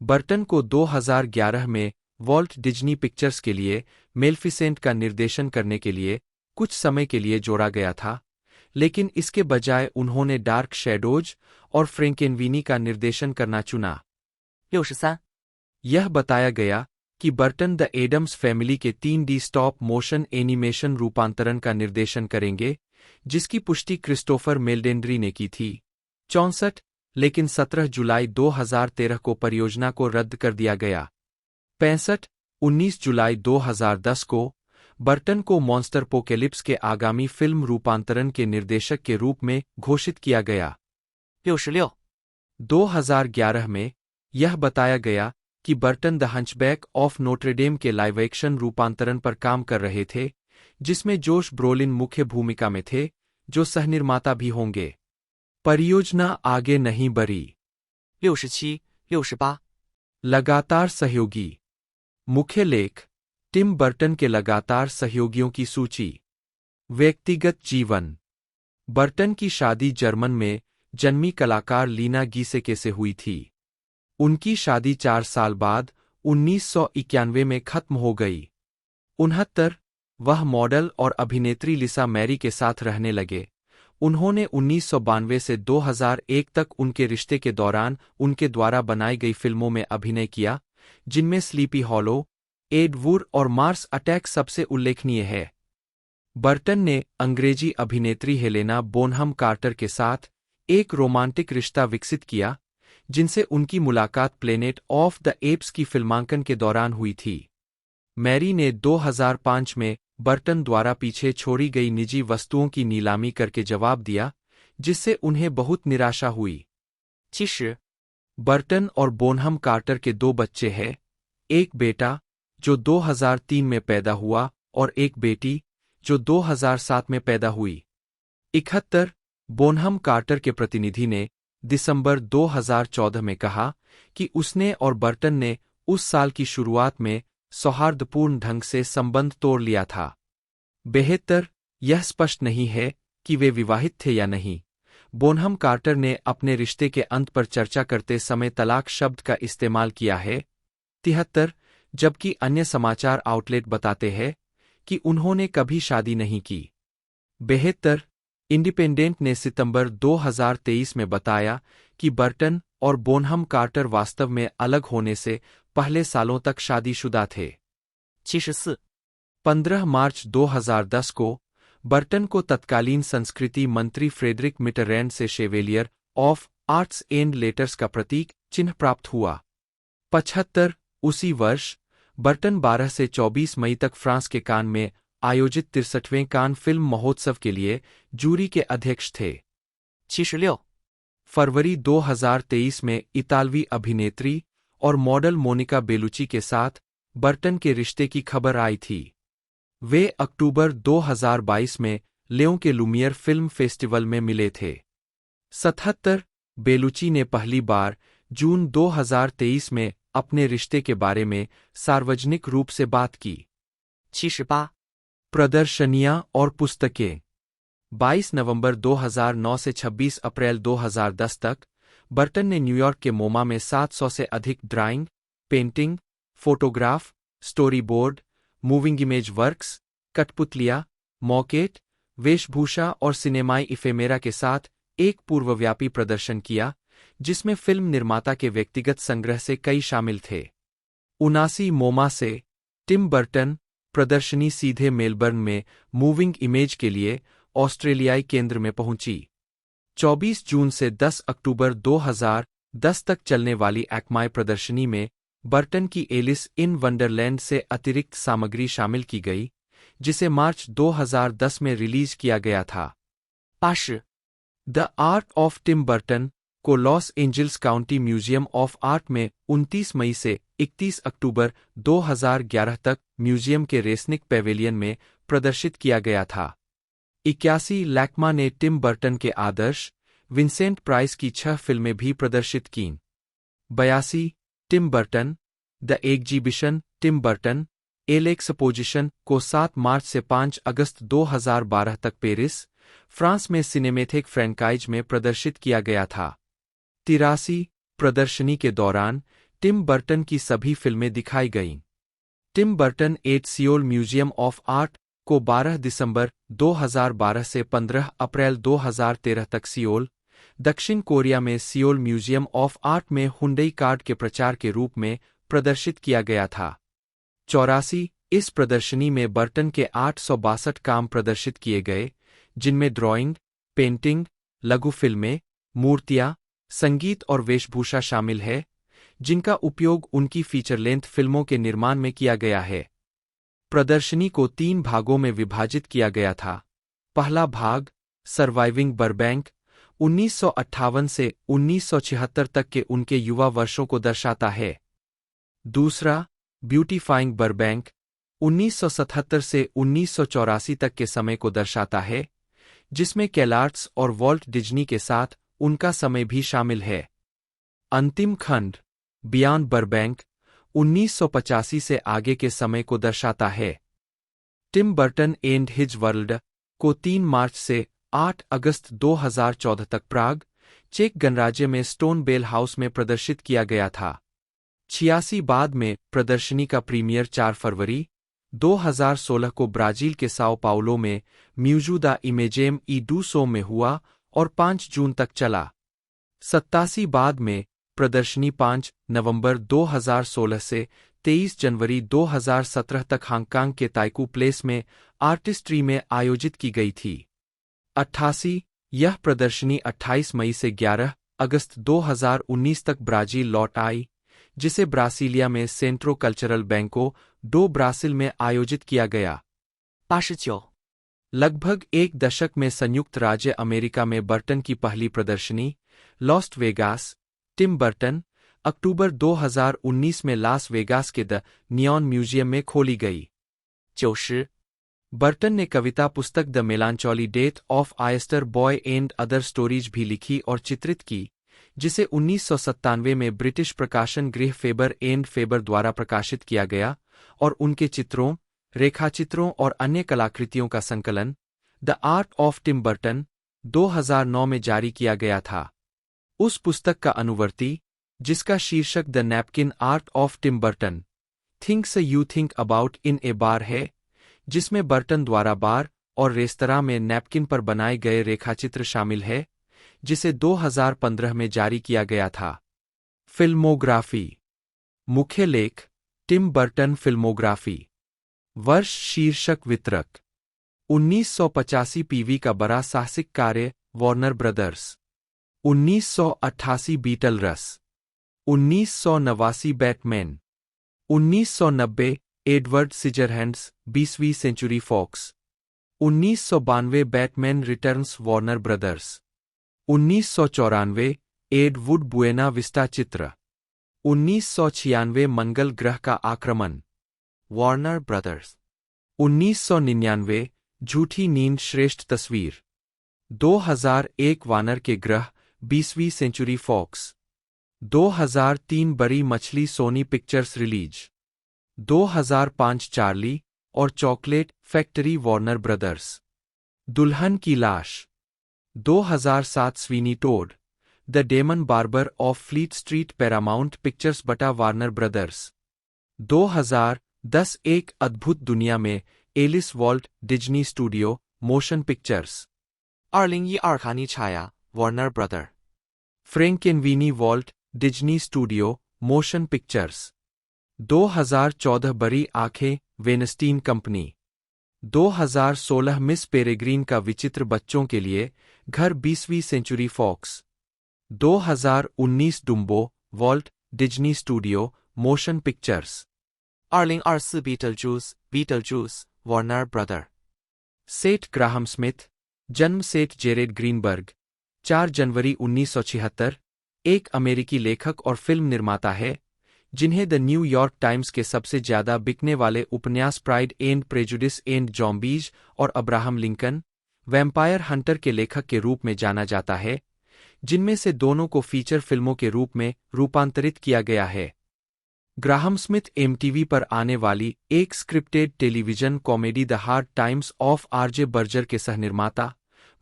बर्टन को 2011 में वॉल्ट डिज्नी पिक्चर्स के लिए मेल्फिसेंट का निर्देशन करने के लिए कुछ समय के लिए जोड़ा गया था, लेकिन इसके बजाय उन्होंने डार्क शैडोज और फ्रैंकेनवीनी का निर्देशन करना चुना। 63 यह बताया गया कि बर्टन द एडम्स फैमिली के 3D स्टॉप मोशन एनिमेशन रूपांतरण का निर्देशन करेंगे, जिसकी पुष्टि क्रिस्टोफर मेलडेंड्री ने की थी। 64 लेकिन 17 जुलाई 2013 को परियोजना को रद्द कर दिया गया। 65 19 जुलाई 2010 को बर्टन को मॉन्स्टरपोकेलिप्स के आगामी फिल्म रूपांतरण के निर्देशक के रूप में घोषित किया गया। 66 2011 में यह बताया गया कि Burton the hunchback of Notre Dame के लाइव एक्शन रूपांतरण पर काम कर रहे थे, जिसमें जोश ब्रोलिन मुख्य भूमिका में थे, जो सहनिर्माता भी होंगे। परियोजना आगे नहीं बढ़ी। 67 68 लगातार सहयोगी। मुख्य लेख टिम बर्टन के लगातार सहयोगियों की सूची। व्यक्तिगत जीवन। बर्टन की शादी जर्मन में जन्मी कलाकार लीना गीसेके से हुई थी। उनकी शादी 4 साल बाद 1991 में खत्म हो गई। 69 वह मॉडल और अभिनेत्री लिसा मैरी के साथ रहने लगे। उन्होंने 1992 से 2001 तक उनके रिश्ते के दौरान उनके द्वारा बनाई गई फिल्मों में अभिनय किया, जिनमें स्लीपी हॉलो, एड वुड और मार्स अटैक सबसे उल्लेखनीय है। बर्टन ने अंग्रेजी अभिनेत्री हेलेना बोनहम कार्टर के साथ एक रोमांटिक रिश्ता विकसित किया, जिनसे उनकी मुलाकात प्लेनेट ऑफ द एप्स की फिल्मांकन के दौरान हुई थी। मैरी ने 2005 में बर्टन द्वारा पीछे छोड़ी गई निजी वस्तुओं की नीलामी करके जवाब दिया, जिससे उन्हें बहुत निराशा हुई। 70 बर्टन और बोनहम कार्टर के 2 बच्चे हैं, एक बेटा जो 2003 में पैदा हुआ और एक बेटी जो 2007 में पैदा हुई। 71 बोनहम कार्टर के प्रतिनिधि ने दिसंबर 2014 में कहा कि उसने और बर्टन ने उस साल की शुरुआत में सौहार्दपूर्ण ढंग से संबंध तोड़ लिया था। 72 यह स्पष्ट नहीं है कि वे विवाहित थे या नहीं। बोनहम कार्टर ने अपने रिश्ते के अंत पर चर्चा करते समय तलाक शब्द का इस्तेमाल किया है। 73 जबकि अन्य समाचार आउटलेट बताते हैं कि उन्होंने कभी शादी नहीं की। 72 इंडिपेंडेंट ने सितंबर 2023 में बताया कि बर्टन और बोनहम कार्टर वास्तव में अलग होने से पहले सालों तक शादीशुदा थे। 74 15 मार्च 2010 को बर्टन को तत्कालीन संस्कृति मंत्री फ्रेडरिक मिटरैंड से chevalier of arts and letters का प्रतीक चिन्ह प्राप्त हुआ। 75 उसी वर्ष बर्टन 12 से 24 मई तक फ्रांस के कान में आयोजित 63वें कान फिल्म महोत्सव के लिए जूरी के अध्यक्ष थे। 76 फरवरी 2023 में इतालवी अभिनेत्री और मॉडल मोनिका बेलुची के साथ बर्टन के रिश्ते की खबर आई थी। वे अक्टूबर 2022 में लियों के लुमियर फिल्म फेस्टिवल में मिले थे। 77 बेलुची ने पहली बार जून 2023 में अपने रिश्ते के बारे में सार्वजनिक रूप से बात की। 78 प्रदर्शनियां और पुस्तकें 22 नवंबर 2009 से 26 अप्रैल 2010 तक बर्टन ने न्यूयॉर्क के मोमा में 700 से अधिक drawing, painting, photograph, story board, moving image works, कठपुतलियां, मॉकेट, वेशभूषा और सिनेमाई इफेमेरा के साथ एक पूर्वव्यापी प्रदर्शन किया, जिसमें फिल्म निर्माता के व्यक्तिगत संग्रह से कई शामिल थे। 79 मोमा से टिम बर्टन प्रदर्शनी सीधे मेलबर्न में मूविंग इमेज के लिए ऑस्ट्रेलियाई केंद्र में पहुंची। 24 जून से 10 अक्टूबर 2010 तक चलने वाली एक्माई प्रदर्शनी में बर्टन की एलिस इन वंडरलैंड से अतिरिक्त सामग्री शामिल की गई, जिसे मार्च 2010 में रिलीज किया गया था। 80 the Art of Tim Burton को Los Angeles County Museum of Art में 29 मई से 31 अक्टूबर 2011 तक म्यूजियम के रेसनिक पेवेलियन में प्रदर्शित किया गया था। 81 लैक्मा ने टिम बर्टन के आदर्श विंसेंट प्राइस की 6 फिल्में भी प्रदर्शित कीं। 82 Tim Burton the exhibition Tim Burton L exposition को 7 मार्च से 5 अगस्त 2012 तक पेरिस, फ्रांस में सिनेमेथेक फ्रैंकाइज में प्रदर्शित किया गया था। 83 प्रदर्शनी के दौरान टिम बर्टन की सभी फिल्में दिखाई गईं। Tim Burton at Seoul Museum of Art को 12 दिसंबर 2012 से 15 अप्रैल 2013 तक सियोल, दक्षिण कोरिया में सियोल म्यूजियम ऑफ आर्ट में हुंडई कार्ड के प्रचार के रूप में प्रदर्शित किया गया था। 84 इस प्रदर्शनी में बर्टन के 862 काम प्रदर्शित किए गए, जिनमें ड्राइंग, पेंटिंग, लघु फिल्में, मूर्तियां, संगीत और वेशभूषा शामिल है, जिनका उपयोग उनकी फीचर लेंथ फिल्मों के निर्माण में किया गया है। प्रदर्शनी को 3 भागों में विभाजित किया गया था। पहला भाग सर्वाइविंग बर्बैंक 1958 से 1976 तक के उनके युवा वर्षों को दर्शाता है। दूसरा ब्यूटीफाइंग बर्बैंक 1977 से 1984 तक के समय को दर्शाता है, जिसमें कैलार्ट्स और वॉल्ट डिज्नी के साथ उनका समय भी शामिल है। अंतिम खंड बियॉन्ड बर्बैंक 1985 से आगे के समय को दर्शाता है। Tim Burton and his World को 3 मार्च से 8 अगस्त 2014 तक प्राग, चेक गणराज्य में स्टोन बेल हाउस में प्रदर्शित किया गया था। 86 बाद में प्रदर्शनी का प्रीमियर 4 फरवरी 2016 को ब्राजील के साओ पाउलो में म्यूजू दा इमेजेम ई डू सो में हुआ और 5 जून तक चला। 87 बाद में प्रदर्शनी 5 नवंबर 2016 से 23 जनवरी 2017 तक हांगकांग के ताइकू प्लेस में आर्टिस्ट्री में आयोजित की गई थी। 88 यह प्रदर्शनी 28 मई से 11 अगस्त 2019 तक ब्राजील लौट आई, जिसे ब्रासीलिया में सेंट्रो कल्चरल बैंको डो ब्रासिल में आयोजित किया गया। 89 लगभग एक दशक में संयुक्त राज्य अमेरिका में बर्टन की पहली प्रदर्शनी लॉस्ट वेगास टिम बर्टन अक्टूबर 2019 में लास वेगास के द नियॉन म्यूजियम में खोली गई। 90 बर्टन ने कविता पुस्तक the Melancholy Death of Oyster Boy and Other Stories भी लिखी और चित्रित की, जिसे 1997 में ब्रिटिश प्रकाशन गृह फेबर एंड फेबर द्वारा प्रकाशित किया गया और उनके चित्रों, रेखाचित्रों और अन्य कलाकृतियों का संकलन the Art of Tim Burton 2009 में जारी किया गया था। उस पुस्तक का अनुवर्ती, जिसका शीर्षक the Napkin Art of Tim Burton Things You Think About in a Bar है, जिसमें बर्टन द्वारा बार और रेस्तरां में नैपकिन पर बनाए गए रेखाचित्र शामिल है, जिसे 2015 में जारी किया गया था। फिल्मोग्राफी। मुख्य लेख टिम बर्टन फिल्मोग्राफी। वर्ष शीर्षक वितरक 1985 पीवी का बड़ा साहसिक कार्य वार्नर ब्रदर्स। 1988 बीटल रस। 1989 बैटमैन। 1990 एडवर्ड सिजरहैंड्स 20वीं Century Fox. 1992 Batman Returns Warner Brothers. 1994 Ed Wood Buena Vista चित्र। 1996 मंगल ग्रह का आक्रमण वार्नर ब्रदर्स। 1999 झूठी नींद श्रेष्ठ तस्वीर। 2001 वानर के ग्रह 20वीं सेंचुरी फॉक्स। 2003 बड़ी मछली सोनी पिक्चर्स रिलीज। 2005 चार्ली और चॉकलेट फैक्ट्री वार्नर ब्रदर्स। दुल्हन की लाश। 2007 Sweeney Todd the Demon Barber of Fleet Street Paramount Pictures बटा वार्नर ब्रदर्स। 2010 एक अद्भुत दुनिया में Alice Walt Disney Studio Motion Pictures. 2012卡尼查亚 Warner Brother。 Frankenweenie Walt Disney Studio Motion Pictures. 2014 बड़ी आंखें वेनस्टीन कंपनी। 2016 मिस पेरेग्रीन का विचित्र बच्चों के लिए घर 20वीं Century Fox. 2019 Dumbo Walt Disney Studio Motion Pictures. 2024 Beetlejuice Warner Brother। Seth Grahame Smith जन्म सेठ जेरेड ग्रीनबर्ग 4 जनवरी 1976 एक अमेरिकी लेखक और फिल्म निर्माता है, जिन्हें द न्यूयॉर्क टाइम्स के सबसे ज्यादा बिकने वाले उपन्यास pride and prejudice and zombies और अब्राहम लिंकन वैम्पायर हंटर के लेखक के रूप में जाना जाता है, जिनमें से दोनों को फीचर फिल्मों के रूप में रूपांतरित किया गया है। ग्राहम स्मिथ एमटीवी पर आने वाली एक scripted television comedy the hard times of RJ Berger के सहनिर्माता,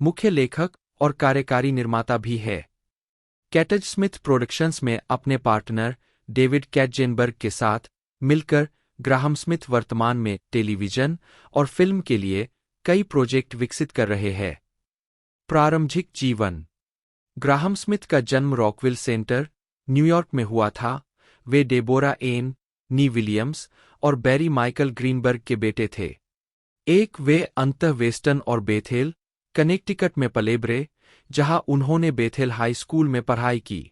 मुख्य लेखक और कार्यकारी निर्माता भी है। कैटज स्मिथ प्रोडक्शंस में अपने पार्टनर डेविड कैटजेनबर्ग के साथ मिलकर ग्राहम स्मिथ वर्तमान में टेलीविजन और फिल्म के लिए कई प्रोजेक्ट विकसित कर रहे हैं। प्रारंभिक जीवन। ग्राहम स्मिथ का जन्म रॉकविल सेंटर, न्यूयॉर्क में हुआ था। वे डेबोरा एन नी विलियम्स और बैरी माइकल ग्रीनबर्ग के बेटे थे। वे अंतः वेस्टन और बेथेल, कनेक्टिकट में पलेबरे, जहां उन्होंने बेथेल हाई स्कूल में पढ़ाई की।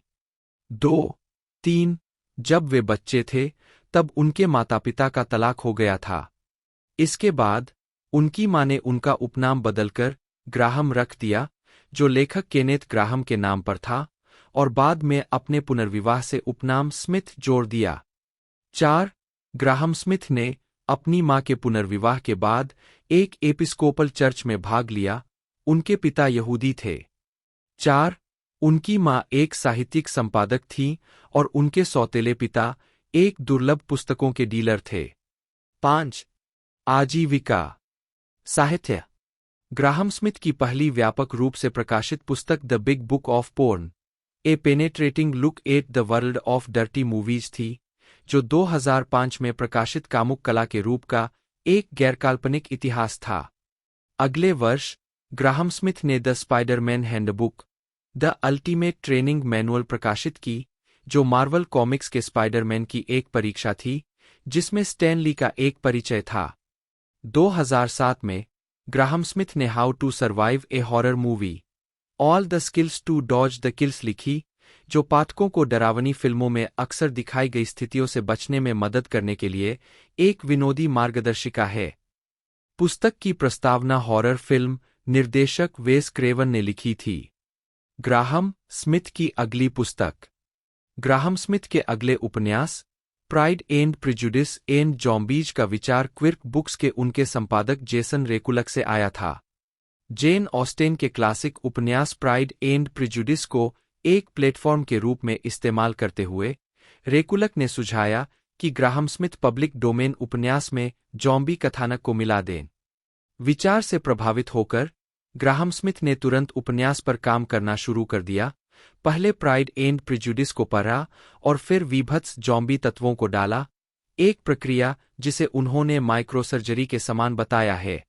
3 जब वे बच्चे थे तब उनके माता पिता का तलाक हो गया था। इसके बाद उनकी मां ने उनका उपनाम बदलकर ग्राहम रख दिया, जो लेखक केनेथ ग्राहम के नाम पर था, और बाद में अपने पुनर्विवाह से उपनाम स्मिथ जोड़ दिया। 4 ग्राहम स्मिथ ने अपनी मां के पुनर्विवाह के बाद एक एपिस्कोपल चर्च में भाग लिया। उनके पिता यहूदी थे। 4 उनकी मां एक साहित्यिक संपादक थी और उनके सौतेले पिता एक दुर्लभ पुस्तकों के डीलर थे। 5 आजीविका। साहित्य। ग्राहम स्मिथ की पहली व्यापक रूप से प्रकाशित पुस्तक the big book of porn, A penetrating look at the world of dirty movies थी, जो 2005 में प्रकाशित कामुक कला के रूप का एक गैरकाल्पनिक इतिहास था। अगले वर्ष ग्राहम स्मिथ ने the Spiderman handbook, the ultimate training manual प्रकाशित की, जो मार्वल कॉमिक्स के स्पाइडरमैन की एक परीक्षा थी, जिसमें स्टैन ली का एक परिचय था। 2007 में ग्राहम स्मिथ ने How to Survive a Horror Movie, All the Skills to Dodge the Kills लिखी, जो पाठकों को डरावनी फिल्मों में अक्सर दिखाई गई स्थितियों से बचने में मदद करने के लिए एक विनोदी मार्गदर्शिका है। पुस्तक की प्रस्तावना हॉरर फिल्म निर्देशक वेस क्रेवन ने लिखी थी। ग्राहम स्मिथ की अगली पुस्तक। ग्राहम स्मिथ के अगले उपन्यास pride and prejudice and zombies का विचार क्विर्क बुक्स के उनके संपादक जेसन रेकुलक से आया था। जेन ऑस्टेन के क्लासिक उपन्यास प्राइड एंड प्रिजुडिस को एक प्लेटफॉर्म के रूप में इस्तेमाल करते हुए रेकुलक ने सुझाया कि ग्राहम स्मिथ पब्लिक डोमेन उपन्यास में जॉम्बी कथानक को मिला दें। विचार से प्रभावित होकर ग्राहम स्मिथ ने तुरंत उपन्यास पर काम करना शुरू कर दिया। पहले प्राइड एंड प्रिजुडिस को पढ़ा और फिर वीभत्स जॉम्बी तत्वों को डाला, एक प्रक्रिया जिसे उन्होंने माइक्रोसर्जरी के समान बताया है।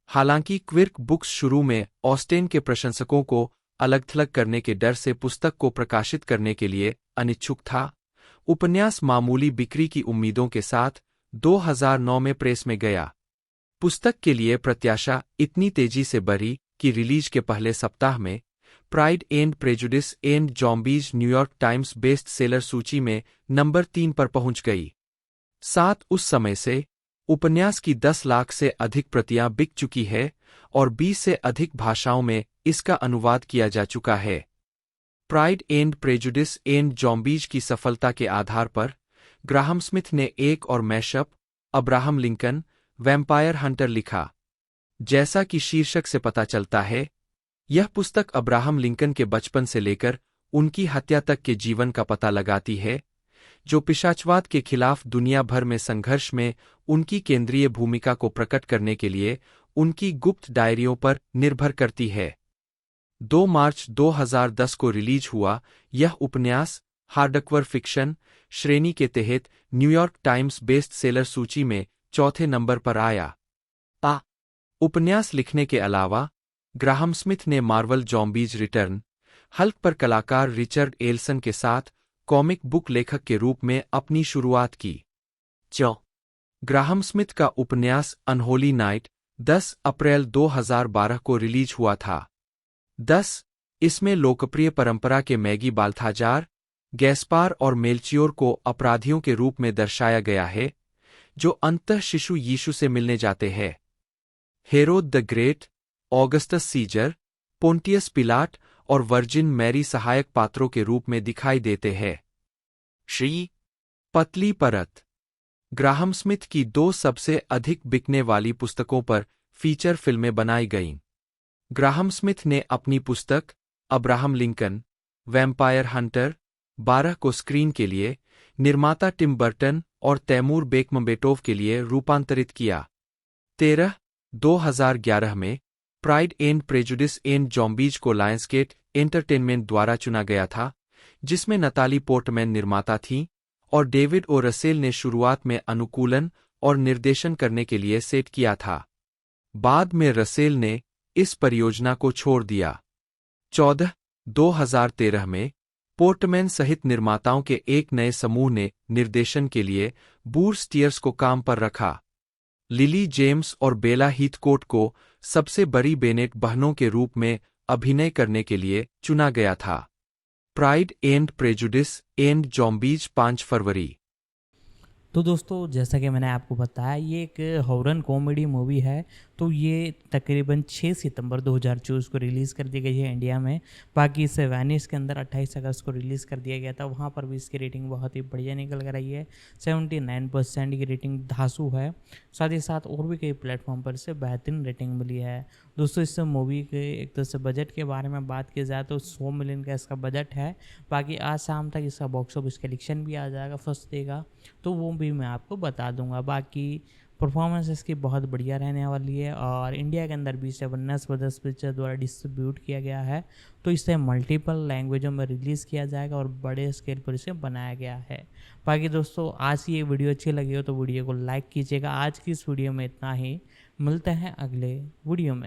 हालांकि क्विर्क बुक्स शुरू में ऑस्टेन के प्रशंसकों को अलग-थलग करने के डर से पुस्तक को प्रकाशित करने के लिए अनिच्छुक था, उपन्यास मामूली बिक्री की उम्मीदों के साथ 2009 में प्रेस में गया। पुस्तक के लिए प्रत्याशा इतनी तेजी से बढ़ी कि रिलीज के पहले सप्ताह में pride and prejudice and zombies New York times best seller सूची में नंबर 3 पर पहुंच गई। साथ उस समय से उपन्यास की 10 लाख से अधिक प्रतियां बिक चुकी है और 20 से अधिक भाषाओं में इसका अनुवाद किया जा चुका है। Pride and prejudice and zombies की सफलता के आधार पर ग्राहम स्मिथ ने एक और mashup Abraham Lincoln vampire Hunter लिखा। जैसा कि शीर्षक से पता चलता है, यह पुस्तक अब्राहम लिंकन के बचपन से लेकर उनकी हत्या तक के जीवन का पता लगाती है, जो पिशाचवाद के खिलाफ दुनिया भर में संघर्ष में उनकी केंद्रीय भूमिका को प्रकट करने के लिए उनकी गुप्त डायरियों पर निर्भर करती है। 2 मार्च 2010 को रिलीज हुआ यह उपन्यास हार्डकवर फिक्शन श्रेणी के तहत न्यूयॉर्क टाइम्स बेस्ट सेलर सूची में चौथे नंबर पर आया। उपन्यास लिखने के अलावा ग्राहम स्मिथ ने मार्वल जॉम्बीज रिटर्न, हल्क पर कलाकार रिचर्ड एल्सन के साथ कॉमिक बुक लेखक के रूप में अपनी शुरुआत की। ग्राहम स्मिथ का उपन्यास अनहोली नाइट 10 अप्रैल 2012 को रिलीज हुआ था। 10 इसमें लोकप्रिय परंपरा के मैगी बाल्थाजार, गैस्पार और मेल्चियोर को अपराधियों के रूप में दर्शाया गया है, जो अंततः शिशु यीशु से मिलने जाते हैं। Herod the Great, Augustus Caesar, Pontius Pilate और वर्जिन मैरी सहायक पात्रों के रूप में दिखाई देते हैं। श्री पतली परत ग्राहम स्मिथ की 2 सबसे अधिक बिकने वाली पुस्तकों पर फीचर फिल्में बनाई गईं। ग्राहम स्मिथ ने अपनी पुस्तक अब्राहम लिंकन वैम्पायर हंटर 12 को स्क्रीन के लिए निर्माता टिम बर्टन और तैमूर बेकमम्बेटोव के लिए रूपांतरित किया। 2011 में pride and prejudice and zombies को लायंसगेट एंटरटेनमेंट द्वारा चुना गया था, जिसमें नताली पोर्टमैन निर्माता थीं और डेविड ओ रसेल ने शुरुआत में अनुकूलन और निर्देशन करने के लिए सेट किया था। बाद में रसेल ने इस परियोजना को छोड़ दिया। 2013 में पोर्टमैन सहित निर्माताओं के एक नए समूह ने निर्देशन के लिए बूर स्टीयर्स को काम पर रखा। लिली जेम्स और बेला हीथकोट को सबसे बड़ी बेनेट बहनों के रूप में अभिनय करने के लिए चुना गया था। Pride and prejudice and zombies 5 फरवरी। तो दोस्तों, जैसा कि मैंने आपको बताया, ये एक हॉरर कॉमेडी मूवी है। तो ये तकरीबन 6 सितंबर 2024 को रिलीज़ कर दी गई है इंडिया में। बाकी इसे वेनिस के अंदर 28 अगस्त को रिलीज़ कर दिया गया था। वहाँ पर भी इसकी रेटिंग बहुत ही बढ़िया निकल कर रही है। 79% की रेटिंग धांसू है। साथ ही साथ और भी कई प्लेटफॉर्म पर इसे बेहतरीन रेटिंग मिली है। दोस्तों, इस मूवी के एक तरह से बजट के बारे में बात की जाए तो 100 मिलियन का इसका बजट है। बाकी आज शाम तक इसका बॉक्स ऑफिस कलेक्शन भी आ जाएगा फर्स्ट डे का, तो वो भी मैं आपको बता दूंगा। बाकी परफॉर्मेंस इसकी बहुत बढ़िया रहने वाली है और इंडिया के अंदर भी इसे वन्नस ब्रदर्स पिक्चर द्वारा डिस्ट्रीब्यूट किया गया है। तो इसे मल्टीपल लैंग्वेजों में रिलीज़ किया जाएगा और बड़े स्केल पर इसे बनाया गया है। बाकी दोस्तों, आज की ये वीडियो अच्छी लगी हो तो वीडियो को लाइक कीजिएगा। आज की इस वीडियो में इतना ही, मिलते हैं अगले वीडियो में।